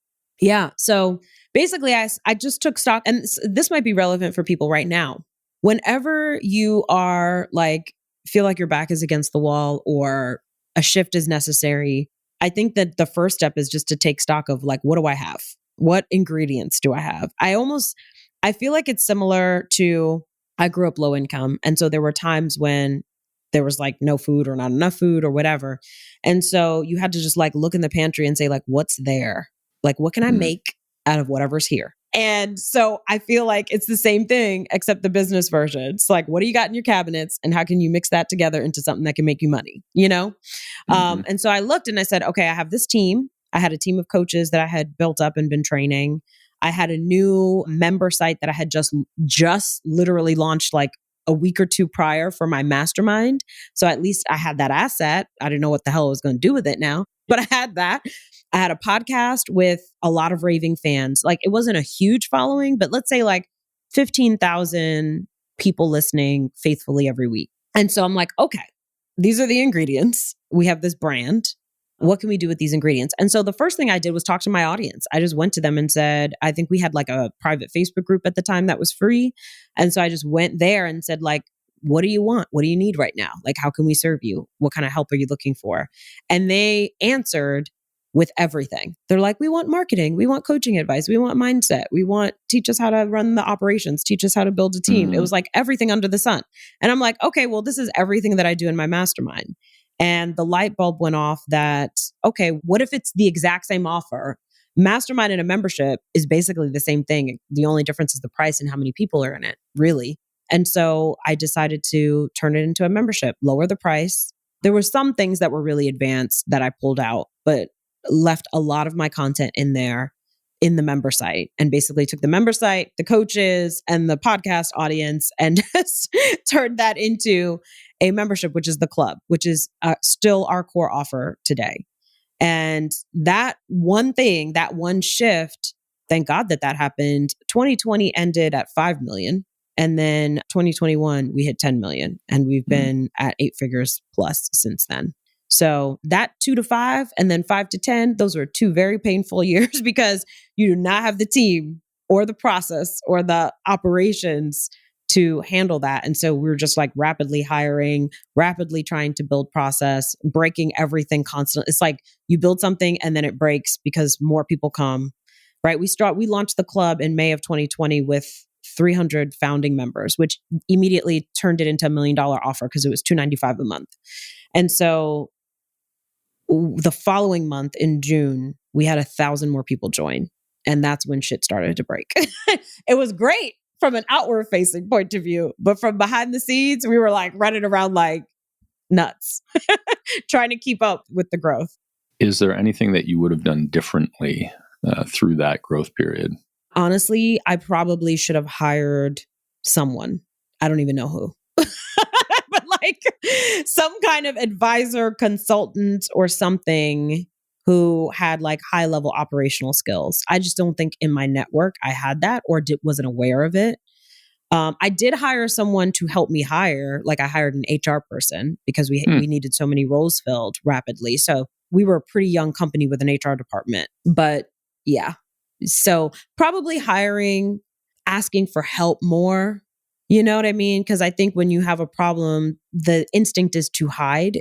Yeah. So basically, I just took stock, and this might be relevant for people right now. Whenever you are like, feel like your back is against the wall or a shift is necessary, I think that the first step is just to take stock of like, what do I have? What ingredients do I have? I feel like it's similar to, I grew up low income. And so there were times when there was like no food or not enough food or whatever. And so you had to just like look in the pantry and say like, what's there? Like, what can I make out of whatever's here? And so I feel like it's the same thing, except the business version. It's like, what do you got in your cabinets and how can you mix that together into something that can make you money, And so I looked and I said, okay, I have this team. I had a team of coaches that I had built up and been training. I had a new member site that I had just literally launched like a week or two prior for my mastermind. So at least I had that asset. I didn't know what the hell I was going to do with it now, but I had that. I had a podcast with a lot of raving fans. Like it wasn't a huge following, but let's say like 15,000 people listening faithfully every week. And so I'm like, okay, these are the ingredients. We have this brand. What can we do with these ingredients? And so the first thing I did was talk to my audience. I just went to them and said, I think we had like a private Facebook group at the time that was free. And so I just went there and said like, what do you want? What do you need right now? Like, how can we serve you? What kind of help are you looking for? And they answered with everything. They're like, we want marketing. We want coaching advice. We want mindset. We want teach us how to run the operations, teach us how to build a team. It was like everything under the sun. And I'm like, okay, well, this is everything that I do in my mastermind. And the light bulb went off that, okay, what if it's the exact same offer? Mastermind and a membership is basically the same thing. The only difference is the price and how many people are in it, really. And so I decided to turn it into a membership, lower the price. There were some things that were really advanced that I pulled out, but left a lot of my content in there in the member site, and basically took the member site, the coaches, and the podcast audience and just turned that into a membership, which is the club, which is still our core offer today. And that one thing, that one shift, thank God that happened. 2020 ended at 5 million. And then 2021, we hit 10 million. And we've been at 8 figures plus since then. So that 2 to 5 and then 5 to 10, those were 2 very painful years because you do not have the team or the process or the operations to handle that. And so we were just like rapidly hiring, rapidly trying to build process, breaking everything constantly. It's like you build something and then it breaks because more people come, right? We launched the club in May of 2020 with 300 founding members, which immediately turned it into $1 million offer because it was $295 a month. And so the following month in June, we had 1,000 more people join. And that's when shit started to break. It was great from an outward facing point of view, but from behind the scenes, we were like running around like nuts, trying to keep up with the growth.
Is there anything that you would have done differently through that growth period?
Honestly, I probably should have hired someone. I don't even know who. But like some kind of advisor, consultant, or something who had like high level operational skills. I just don't think in my network I had that or wasn't aware of it. I did hire someone to help me hire. Like I hired an HR person because we needed so many roles filled rapidly. So we were a pretty young company with an HR department. But yeah, so probably hiring, asking for help more. You know what I mean? Because I think when you have a problem, the instinct is to hide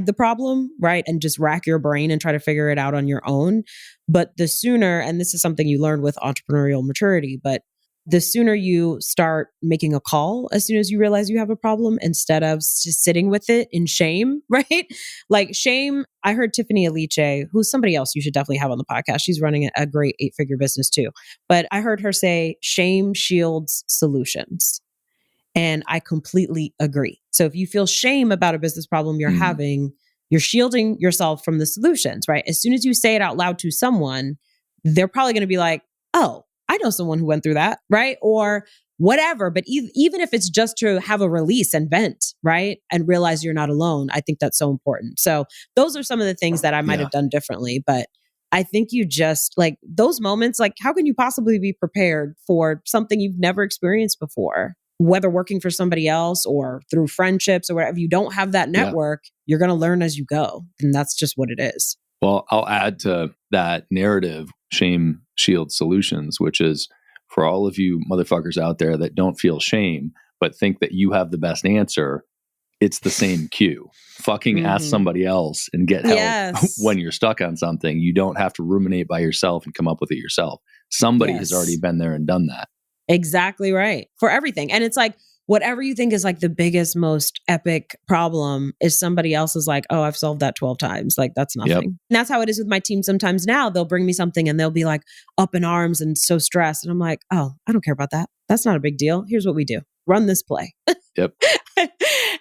the problem, right? And just rack your brain and try to figure it out on your own. But the sooner, and this is something you learn with entrepreneurial maturity, but the sooner you start making a call as soon as you realize you have a problem instead of just sitting with it in shame, right? Like shame, I heard Tiffany Aliche, who's somebody else you should definitely have on the podcast. She's running a great 8-figure business too. But I heard her say, shame shields solutions. And I completely agree. So if you feel shame about a business problem you're having, you're shielding yourself from the solutions, right? As soon as you say it out loud to someone, they're probably going to be like, oh, I know someone who went through that, right? Or whatever. But even if it's just to have a release and vent, right? And realize you're not alone, I think that's so important. So those are some of the things that I might have done differently. But I think you just like those moments, like how can you possibly be prepared for something you've never experienced before? Whether working for somebody else or through friendships or whatever, if you don't have that network, you're going to learn as you go. And that's just what it is.
Well, I'll add to that narrative, shame shield solutions, which is for all of you motherfuckers out there that don't feel shame, but think that you have the best answer. It's the same cue. Fucking ask somebody else and get help when you're stuck on something. You don't have to ruminate by yourself and come up with it yourself. Somebody has already been there and done that.
Exactly right. For everything. And it's like, whatever you think is like the biggest, most epic problem is somebody else is like, oh, I've solved that 12 times. Like that's nothing. And that's how it is with my team. Sometimes now they'll bring me something and they'll be like up in arms and so stressed. And I'm like, oh, I don't care about that. That's not a big deal. Here's what we do. Run this play.
Yep.
And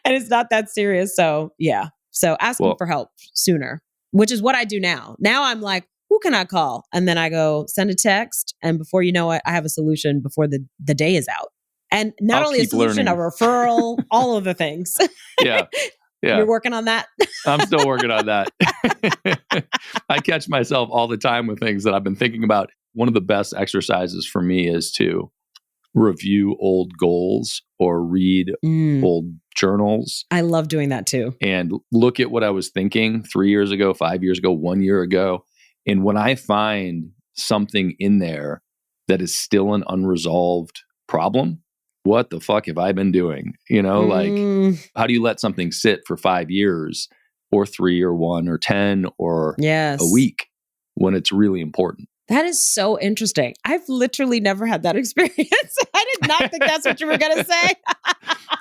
it's not that serious. So yeah. So asking for help sooner, which is what I do now. Now I'm like, who can I call? And then I go send a text. And before you know it, I have a solution before the day is out. And not only a solution, a referral, all of the things.
Yeah. Yeah.
You're working on that?
I'm still working on that. I catch myself all the time with things that I've been thinking about. One of the best exercises for me is to review old goals or read old journals.
I love doing that too.
And look at what I was thinking 3 years ago, 5 years ago, 1 year ago. And when I find something in there that is still an unresolved problem, what the fuck have I been doing? Like, how do you let something sit for 5 years or 3 or 1 or 10 or a week when it's really important?
That is so interesting. I've literally never had that experience. I did not think that's what you were going to say.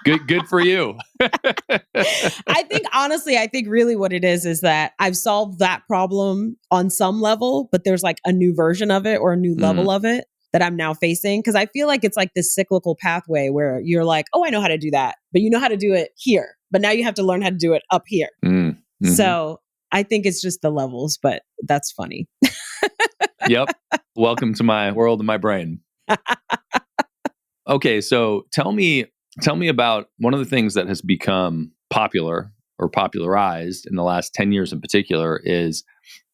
Good for you.
I think really what it is that I've solved that problem on some level, but there's like a new version of it or a new level of it that I'm now facing. Cause I feel like it's like this cyclical pathway where you're like, oh, I know how to do that, but you know how to do it here, but now you have to learn how to do it up here. Mm-hmm. So I think it's just the levels, but that's funny.
Yep. Welcome to my world and my brain. Okay. So tell me about one of the things that has become popular or popularized in the last 10 years in particular is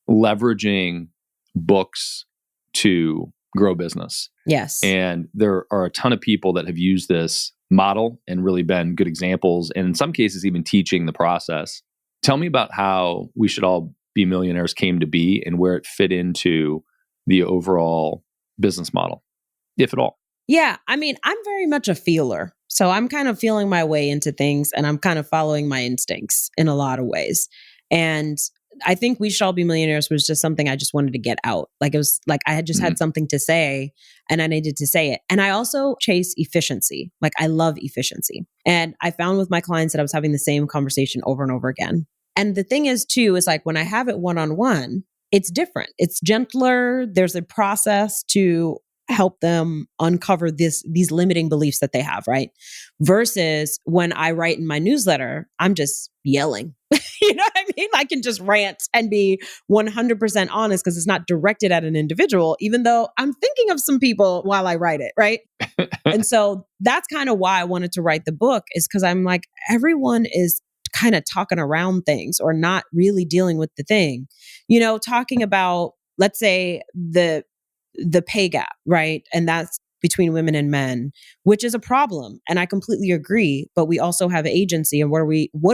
leveraging books to grow business.
Yes.
And there are a ton of people that have used this model and really been good examples, and in some cases, even teaching the process. Tell me about how We Should All Be Millionaires came to be and where it fit into the overall business model, if at all.
Yeah. I mean, I'm very much a feeler. So I'm kind of feeling my way into things and I'm kind of following my instincts in a lot of ways. And I think We Should All Be Millionaires was just something I just wanted to get out. Like it was like I had just had something to say and I needed to say it. And I also chase efficiency. Like I love efficiency. And I found with my clients that I was having the same conversation over and over again. And the thing is too, is like when I have it one-on-one, it's different. It's gentler. There's a process to help them uncover these limiting beliefs that they have, right? Versus when I write in my newsletter, I'm just yelling. You know what I mean? I can just rant and be 100% honest because it's not directed at an individual, even though I'm thinking of some people while I write it, right? And so that's kind of why I wanted to write the book, is because I'm like, everyone is kind of talking around things or not really dealing with the thing. You know, talking about, let's say, the pay gap, right? And that's between women and men, which is a problem. And I completely agree, but we also have agency. And what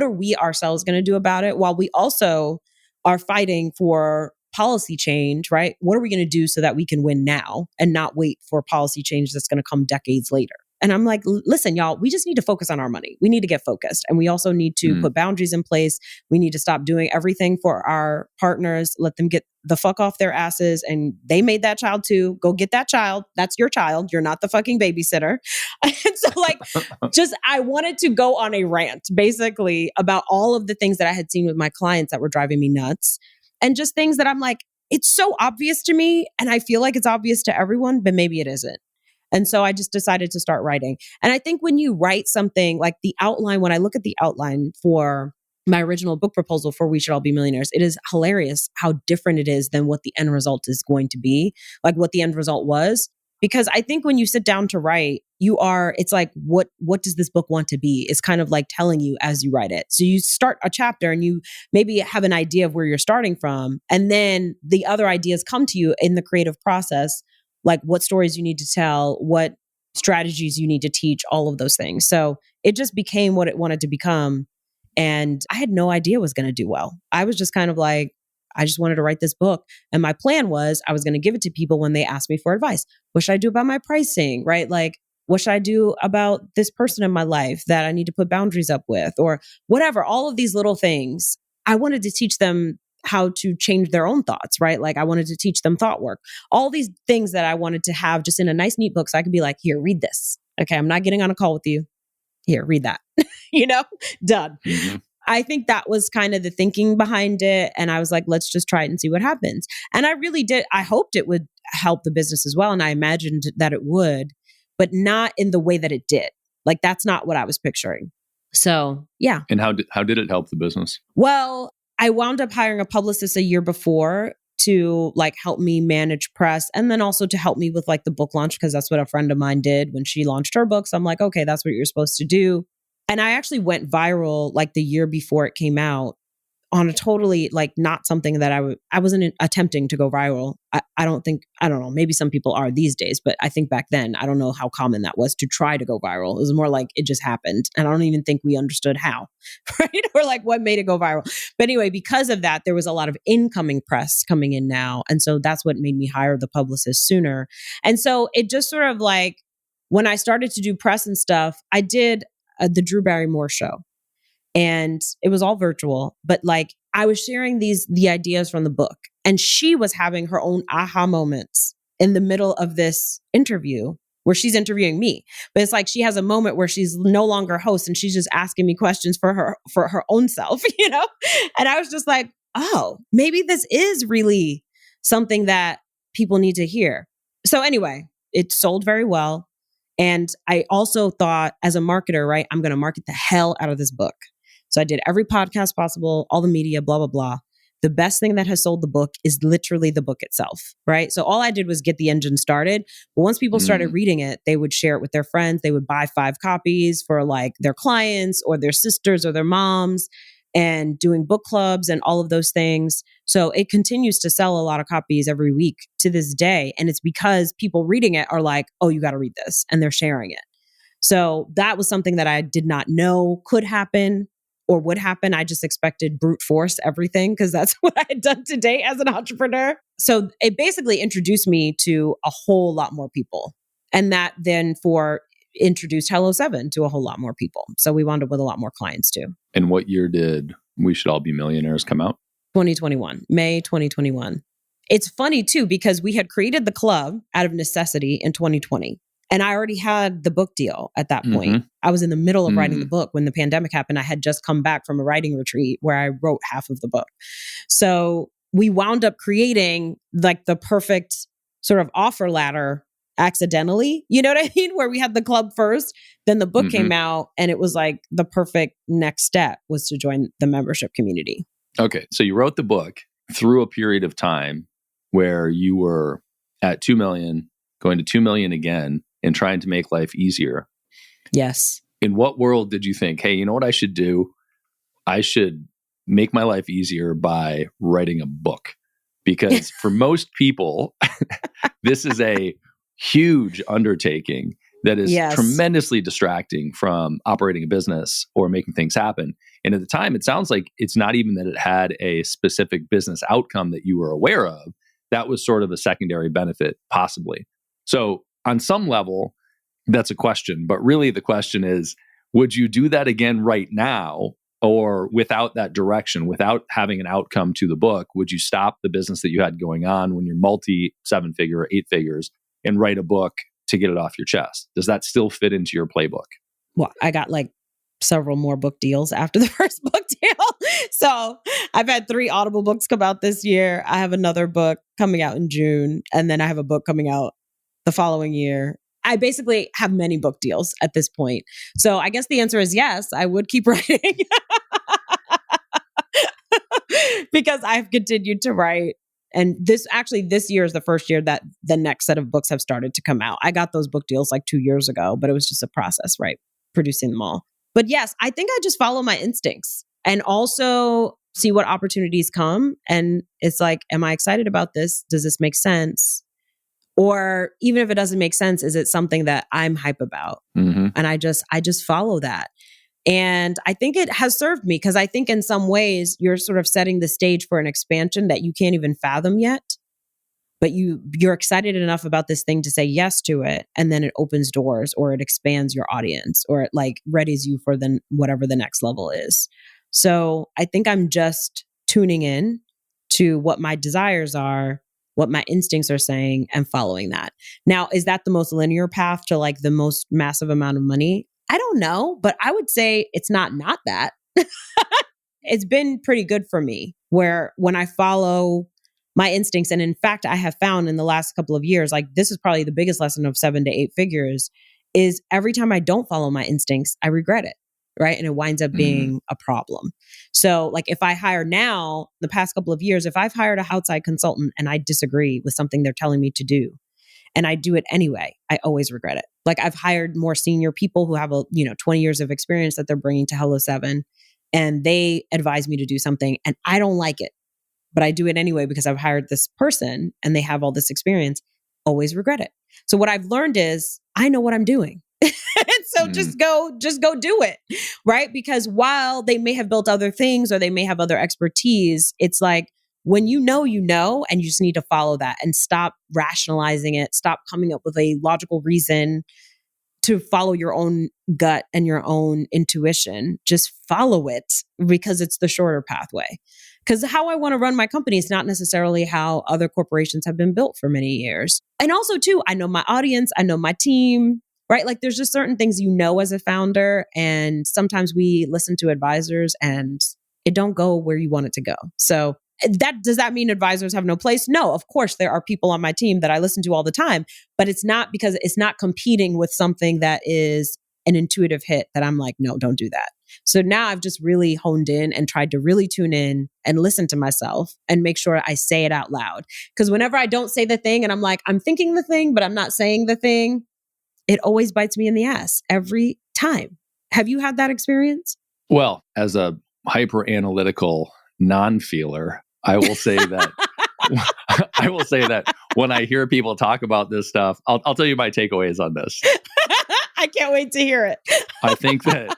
are we ourselves going to do about it, while we also are fighting for policy change, right? What are we going to do so that we can win now and not wait for policy change that's going to come decades later? And I'm like, listen, y'all, we just need to focus on our money. We need to get focused. And we also need to put boundaries in place. We need to stop doing everything for our partners. Let them get the fuck off their asses. And they made that child too. Go get that child. That's your child. You're not the fucking babysitter. And so like, I wanted to go on a rant basically about all of the things that I had seen with my clients that were driving me nuts. And just things that I'm like, it's so obvious to me. And I feel like it's obvious to everyone, but maybe it isn't. And so I just decided to start writing. And I think when you write something like the outline, when I look at the outline for my original book proposal for We Should All Be Millionaires, it is hilarious how different it is than what the end result is going to be, like what the end result was. Because I think when you sit down to write, it's like, what does this book want to be? It's kind of like telling you as you write it. So you start a chapter and you maybe have an idea of where you're starting from. And then the other ideas come to you in the creative process, like what stories you need to tell, what strategies you need to teach, all of those things. So it just became what it wanted to become. And I had no idea it was going to do well. I was just kind of like, I just wanted to write this book. And my plan was I was going to give it to people when they asked me for advice. What should I do about my pricing, right? Like, what should I do about this person in my life that I need to put boundaries up with, or whatever, all of these little things. I wanted to teach them how to change their own thoughts, right? Like I wanted to teach them thought work, all these things that I wanted to have just in a nice, neat book. So I could be like, here, read this. Okay. I'm not getting on a call with you. Here, read that, done. Mm-hmm. I think that was kind of the thinking behind it. And I was like, let's just try it and see what happens. And I really did. I hoped it would help the business as well. And I imagined that it would, but not in the way that it did. Like, that's not what I was picturing. So, yeah.
And how did it help the business?
Well, I wound up hiring a publicist a year before to like help me manage press and then also to help me with like the book launch, because that's what a friend of mine did when she launched her books. I'm like, okay, that's what you're supposed to do. And I actually went viral like the year before it came out on a totally like not something that I wasn't attempting to go viral. I don't know, maybe some people are these days, but I think back then, I don't know how common that was to try to go viral. It was more like it just happened. And I don't even think we understood how, right? Or like what made it go viral. But anyway, because of that, there was a lot of incoming press coming in now. And so that's what made me hire the publicist sooner. And so it just sort of like, when I started to do press and stuff, I did the Drew Barrymore show. And it was all virtual, but like I was sharing the ideas from the book, and she was having her own aha moments in the middle of this interview where she's interviewing me. But it's like she has a moment where she's no longer host and she's just asking me questions for her own self, you know? And I was just like, oh, maybe this is really something that people need to hear. So anyway, it sold very well. And I also thought, as a marketer, right, I'm going to market the hell out of this book. So I did every podcast possible, all the media, blah, blah, blah. The best thing that has sold the book is literally the book itself, right? So all I did was get the engine started. But once people started reading it, they would share it with their friends. They would buy 5 copies for like their clients or their sisters or their moms, and doing book clubs and all of those things. So it continues to sell a lot of copies every week to this day. And it's because people reading it are like, oh, you got to read this. And they're sharing it. So that was something that I did not know could happen or would happen. I just expected brute force everything because that's what I had done to date as an entrepreneur. So it basically introduced me to a whole lot more people. And that then introduced Hello 7 to a whole lot more people. So we wound up with a lot more clients too.
And what year did We Should All Be Millionaires come out?
2021, May 2021. It's funny too, because we had created the club out of necessity in 2020. And I already had the book deal at that point. I was in the middle of writing the book when the pandemic happened. I had just come back from a writing retreat where I wrote half of the book. So we wound up creating like the perfect sort of offer ladder accidentally, you know what I mean? Where we had the club first, then the book came out, and it was like the perfect next step was to join the membership community.
Okay. So you wrote the book through a period of time where you were at 2 million, going to 2 million again, and trying to make life easier.
Yes.
In what world did you think, hey, you know what I should do? I should make my life easier by writing a book. Because for most people, this is a huge undertaking that is tremendously distracting from operating a business or making things happen. And at the time, it sounds like it's not even that it had a specific business outcome that you were aware of. That was sort of a secondary benefit, possibly. So on some level, that's a question. But really the question is, would you do that again right now? Or without that direction, without having an outcome to the book, would you stop the business that you had going on when you're multi 7-figure or 8 figures and write a book to get it off your chest? Does that still fit into your playbook?
Well, I got like several more book deals after the first book deal. So I've had 3 Audible books come out this year. I have another book coming out in June. And then I have a book coming out the following year. I basically have many book deals at this point. So I guess the answer is yes, I would keep writing because I've continued to write. And this year is the first year that the next set of books have started to come out. I got those book deals like 2 years ago, but it was just a process, right? Producing them all. But yes, I think I just follow my instincts and also see what opportunities come. And it's like, am I excited about this? Does this make sense? Or even if it doesn't make sense, is it something that I'm hype about? And I just follow that. And I think it has served me because I think in some ways you're sort of setting the stage for an expansion that you can't even fathom yet. But you're excited enough about this thing to say yes to it. And then it opens doors or it expands your audience or it like readies you for whatever the next level is. So I think I'm just tuning in to what my desires are, what my instincts are saying, and following that. Now, is that the most linear path to like the most massive amount of money? I don't know, but I would say it's not that. It's been pretty good for me where when I follow my instincts, and in fact, I have found in the last couple of years, like this is probably the biggest lesson of 7 to 8 figures, is every time I don't follow my instincts, I regret it. right? And it winds up being a problem. So like if I hire now, the past couple of years, if I've hired an outside consultant and I disagree with something they're telling me to do, and I do it anyway, I always regret it. Like I've hired more senior people who have 20 years of experience that they're bringing to Hello 7, and they advise me to do something and I don't like it, but I do it anyway because I've hired this person and they have all this experience. Always regret it. So what I've learned is I know what I'm doing. And so just go do it. Right? Because while they may have built other things or they may have other expertise, it's like when you know, and you just need to follow that and stop rationalizing it, stop coming up with a logical reason to follow your own gut and your own intuition. Just follow it because it's the shorter pathway. Because how I want to run my company is not necessarily how other corporations have been built for many years. And also too, I know my audience, I know my team, right? Like there's just certain things as a founder. And sometimes we listen to advisors and it don't go where you want it to go. So does that mean advisors have no place? No, of course, there are people on my team that I listen to all the time, but it's not because it's not competing with something that is an intuitive hit that I'm like, no, don't do that. So now I've just really honed in and tried to really tune in and listen to myself and make sure I say it out loud. Because whenever I don't say the thing and I'm like, I'm thinking the thing, but I'm not saying the thing, it always bites me in the ass every time. Have you had that experience?
Well, as a hyper analytical non-feeler, I will say that when I hear people talk about this stuff, I'll tell you my takeaways on this.
I can't wait to hear it.
I think that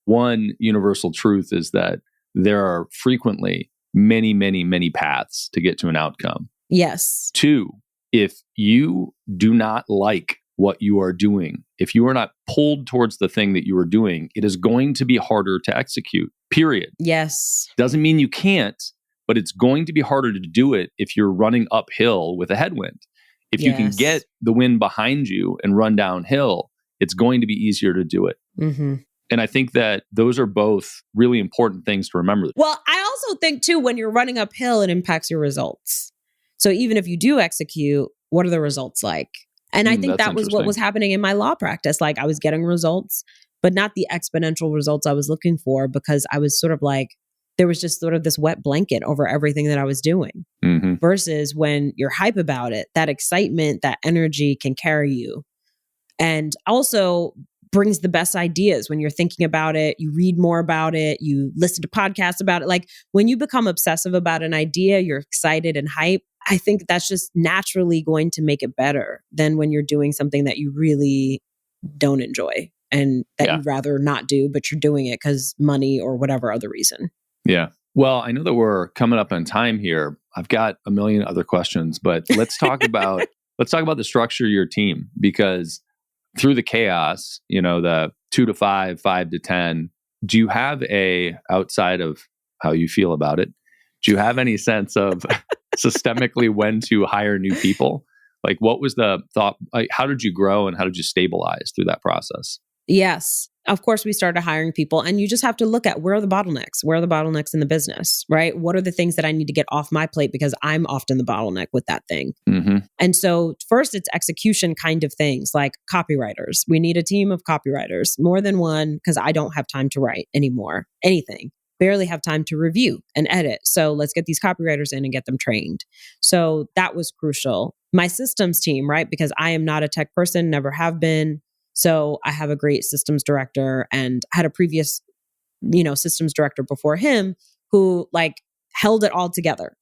one universal truth is that there are frequently many, many, many paths to get to an outcome.
Yes.
2, if you do not like what you are doing, if you are not pulled towards the thing that you are doing, it is going to be harder to execute, period.
Yes.
Doesn't mean you can't, but it's going to be harder to do it if you're running uphill with a headwind. If you can get the wind behind you and run downhill, it's going to be easier to do it.
Mm-hmm.
And I think that those are both really important things to remember.
Well, I also think too, when you're running uphill, it impacts your results. So even if you do execute, what are the results like? And I think that was what was happening in my law practice. Like I was getting results, but not the exponential results I was looking for because I was sort of like, there was just sort of this wet blanket over everything that I was doing.
Mm-hmm.
Versus when you're hype about it, that excitement, that energy can carry you. And also brings the best ideas when you're thinking about it. You read more about it. You listen to podcasts about it. Like when you become obsessive about an idea, you're excited and hype. I think that's just naturally going to make it better than when you're doing something that you really don't enjoy and that you'd rather not do, but you're doing it because money or whatever other reason.
Yeah. Well, I know that we're coming up on time here. I've got a million other questions, but let's talk about the structure of your team, because through the chaos, the 2 to 5, 5 to 10, do you have outside of how you feel about it, do you have any sense of systemically when to hire new people? Like what was the thought? Like, how did you grow and how did you stabilize through that process?
Yes. Of course, we started hiring people and you just have to look at where are the bottlenecks? Where are the bottlenecks in the business, right? What are the things that I need to get off my plate because I'm often the bottleneck with that thing.
Mm-hmm.
And so first it's execution kind of things like copywriters. We need a team of copywriters, more than one, because I don't have time to write anymore, anything. Barely have time to review and edit. So let's get these copywriters in and get them trained. So that was crucial. My systems team, right? Because I am not a tech person, never have been. So I have a great systems director and had a previous, systems director before him who held it all together,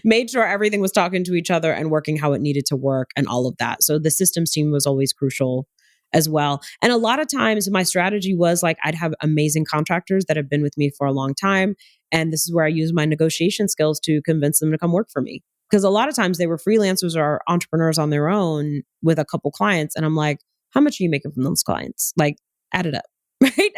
made sure everything was talking to each other and working how it needed to work and all of that. So the systems team was always crucial as well. And a lot of times my strategy was I'd have amazing contractors that have been with me for a long time. And this is where I use my negotiation skills to convince them to come work for me. Because a lot of times they were freelancers or entrepreneurs on their own with a couple clients. And I'm like, how much are you making from those clients? Add it up. Right.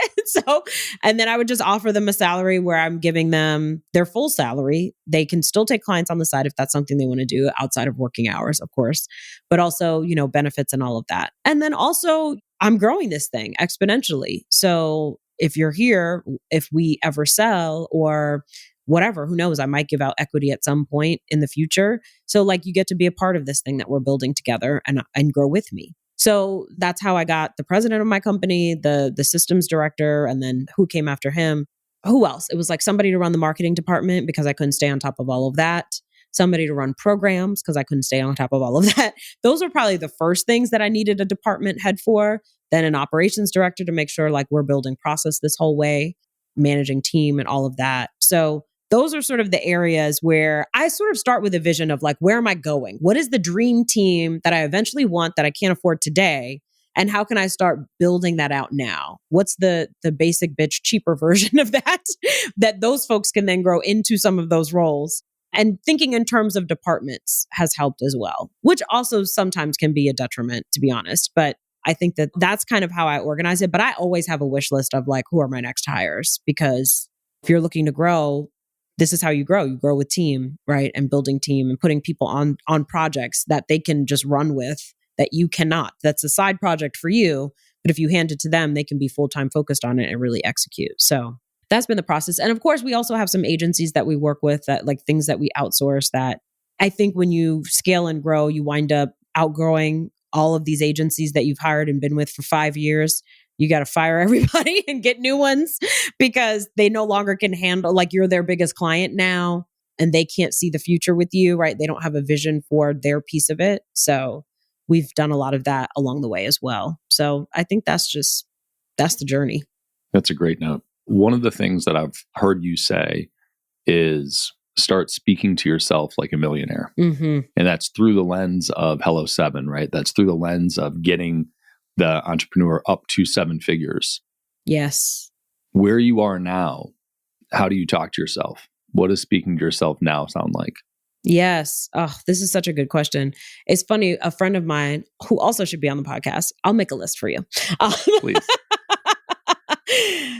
And then I would just offer them a salary where I'm giving them their full salary. They can still take clients on the side if that's something they want to do outside of working hours, of course, but also, benefits and all of that. And then also I'm growing this thing exponentially. So if you're here, if we ever sell or whatever, who knows, I might give out equity at some point in the future. So you get to be a part of this thing that we're building together and grow with me. So that's how I got the president of my company, the systems director, and then who came after him. Who else? It was like somebody to run the marketing department because I couldn't stay on top of all of that. Somebody to run programs because I couldn't stay on top of all of that. Those are probably the first things that I needed a department head for. Then an operations director to make sure like we're building process this whole way, managing team and all of that. So those are sort of the areas where I sort of start with a vision of like, where am I going? What is the dream team that I eventually want that I can't afford today? And how can I start building that out now? What's the basic bitch cheaper version of that those folks can then grow into some of those roles? And thinking in terms of departments has helped as well, which also sometimes can be a detriment, to be honest. But I think that that's kind of how I organize it. But I always have a wish list of like, who are my next hires? Because if you're looking to grow, this is how you grow. You grow with team, right? And building team and putting people on projects that they can just run with that you cannot. That's a side project for you. But if you hand it to them, they can be full-time focused on it and really execute. So that's been the process. And of course, we also have some agencies that we work with that like things that we outsource that I think when you scale and grow, you wind up outgrowing all of these agencies that you've hired and been with for 5 years. You got to fire everybody and get new ones because they no longer can handle, like you're their biggest client now and they can't see the future with you, right? They don't have a vision for their piece of it. So we've done a lot of that along the way as well. So I think that's the journey.
That's a great note. One of the things that I've heard you say is start speaking to yourself like a millionaire.
Mm-hmm.
And that's through the lens of Hello 7, right? That's through the lens of getting the entrepreneur up to 7 figures.
Yes.
Where you are now, how do you talk to yourself? What does speaking to yourself now sound like?
Yes. Oh, this is such a good question. It's funny. A friend of mine who also should be on the podcast, I'll make a list for you.
Please.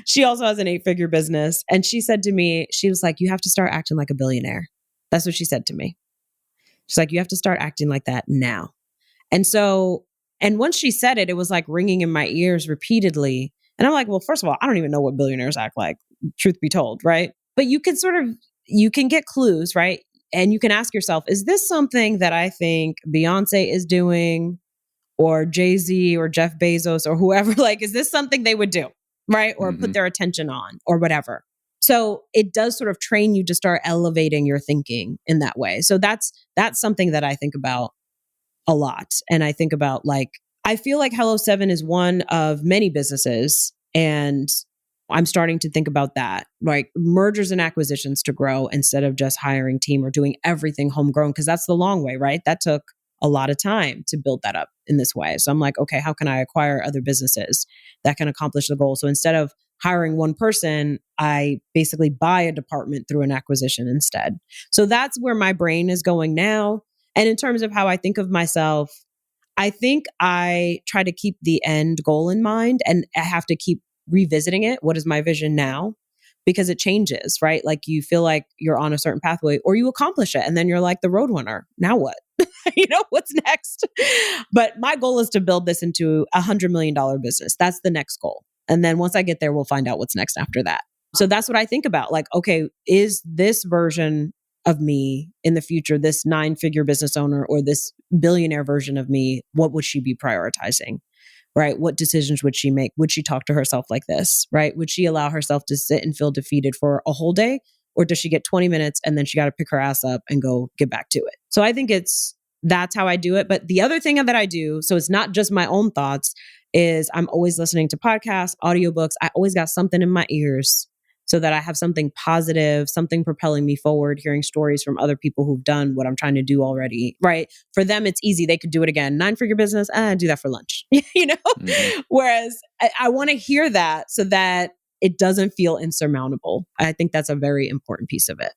She also has an 8-figure business. And she said to me, she was like, you have to start acting like a billionaire. That's what she said to me. She's like, you have to start acting like that now. And so, and once she said it, it was like ringing in my ears repeatedly. And I'm like, well, first of all, I don't even know what billionaires act like, truth be told, right? But you can get clues, right? And you can ask yourself, is this something that I think Beyonce is doing or Jay-Z or Jeff Bezos or whoever? Like, is this something they would do, right? Or put their attention on or whatever. So it does sort of train you to start elevating your thinking in that way. So that's something that I think about a lot. And I think about like, I feel like Hello 7 is one of many businesses. And I'm starting to think about that, like mergers and acquisitions to grow instead of just hiring team or doing everything homegrown, because that's the long way, right? That took a lot of time to build that up in this way. So I'm like, okay, how can I acquire other businesses that can accomplish the goal? So instead of hiring one person, I basically buy a department through an acquisition instead. So that's where my brain is going now. And in terms of how I think of myself, I think I try to keep the end goal in mind, and I have to keep revisiting it. What is my vision now? Because it changes, right? Like you feel like you're on a certain pathway or you accomplish it and then you're like the road runner. Now what? What's next? But my goal is to build this into $100 million business. That's the next goal. And then once I get there, we'll find out what's next after that. So that's what I think about. Like, okay, is this version of me in the future, this 9-figure business owner or this billionaire version of me, what would she be prioritizing? Right? What decisions would she make? Would she talk to herself like this? Right? Would she allow herself to sit and feel defeated for a whole day? Or does she get 20 minutes and then she got to pick her ass up and go get back to it? So I think that's how I do it. But the other thing that I do, so it's not just my own thoughts, is I'm always listening to podcasts, audiobooks. I always got something in my ears so that I have something positive, something propelling me forward, hearing stories from other people who've done what I'm trying to do already, right? For them, it's easy. They could do it again. 9-figure business, do that for lunch,
Mm-hmm.
Whereas I want to hear that so that it doesn't feel insurmountable. I think that's a very important piece of it.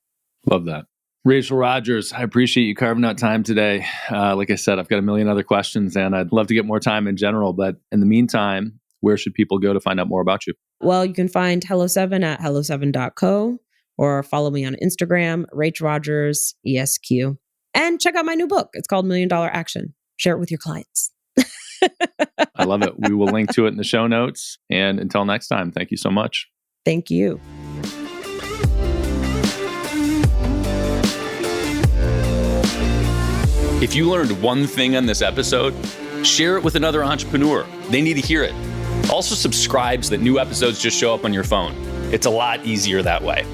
Love that. Rachel Rodgers, I appreciate you carving out time today. Like I said, I've got a million other questions and I'd love to get more time in general. But in the meantime, where should people go to find out more about you?
Well, you can find Hello 7 at hello7.co or follow me on Instagram, Rach Rodgers, ESQ. And check out my new book. It's called $1 Million Action. Share it with your clients.
I love it. We will link to it in the show notes. And until next time, thank you so much.
Thank you.
If you learned one thing on this episode, Share it with another entrepreneur. They need to hear it. Also subscribe so that new episodes just show up on your phone. It's a lot easier that way.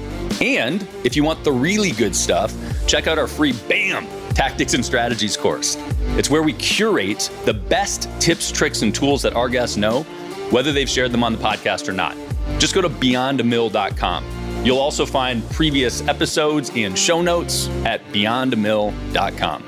And if you want the really good stuff, check out our free BAM! Tactics and Strategies course. It's where we curate the best tips, tricks, and tools that our guests know, whether they've shared them on the podcast or not. Just go to beyondamill.com. You'll also find previous episodes and show notes at beyondamill.com.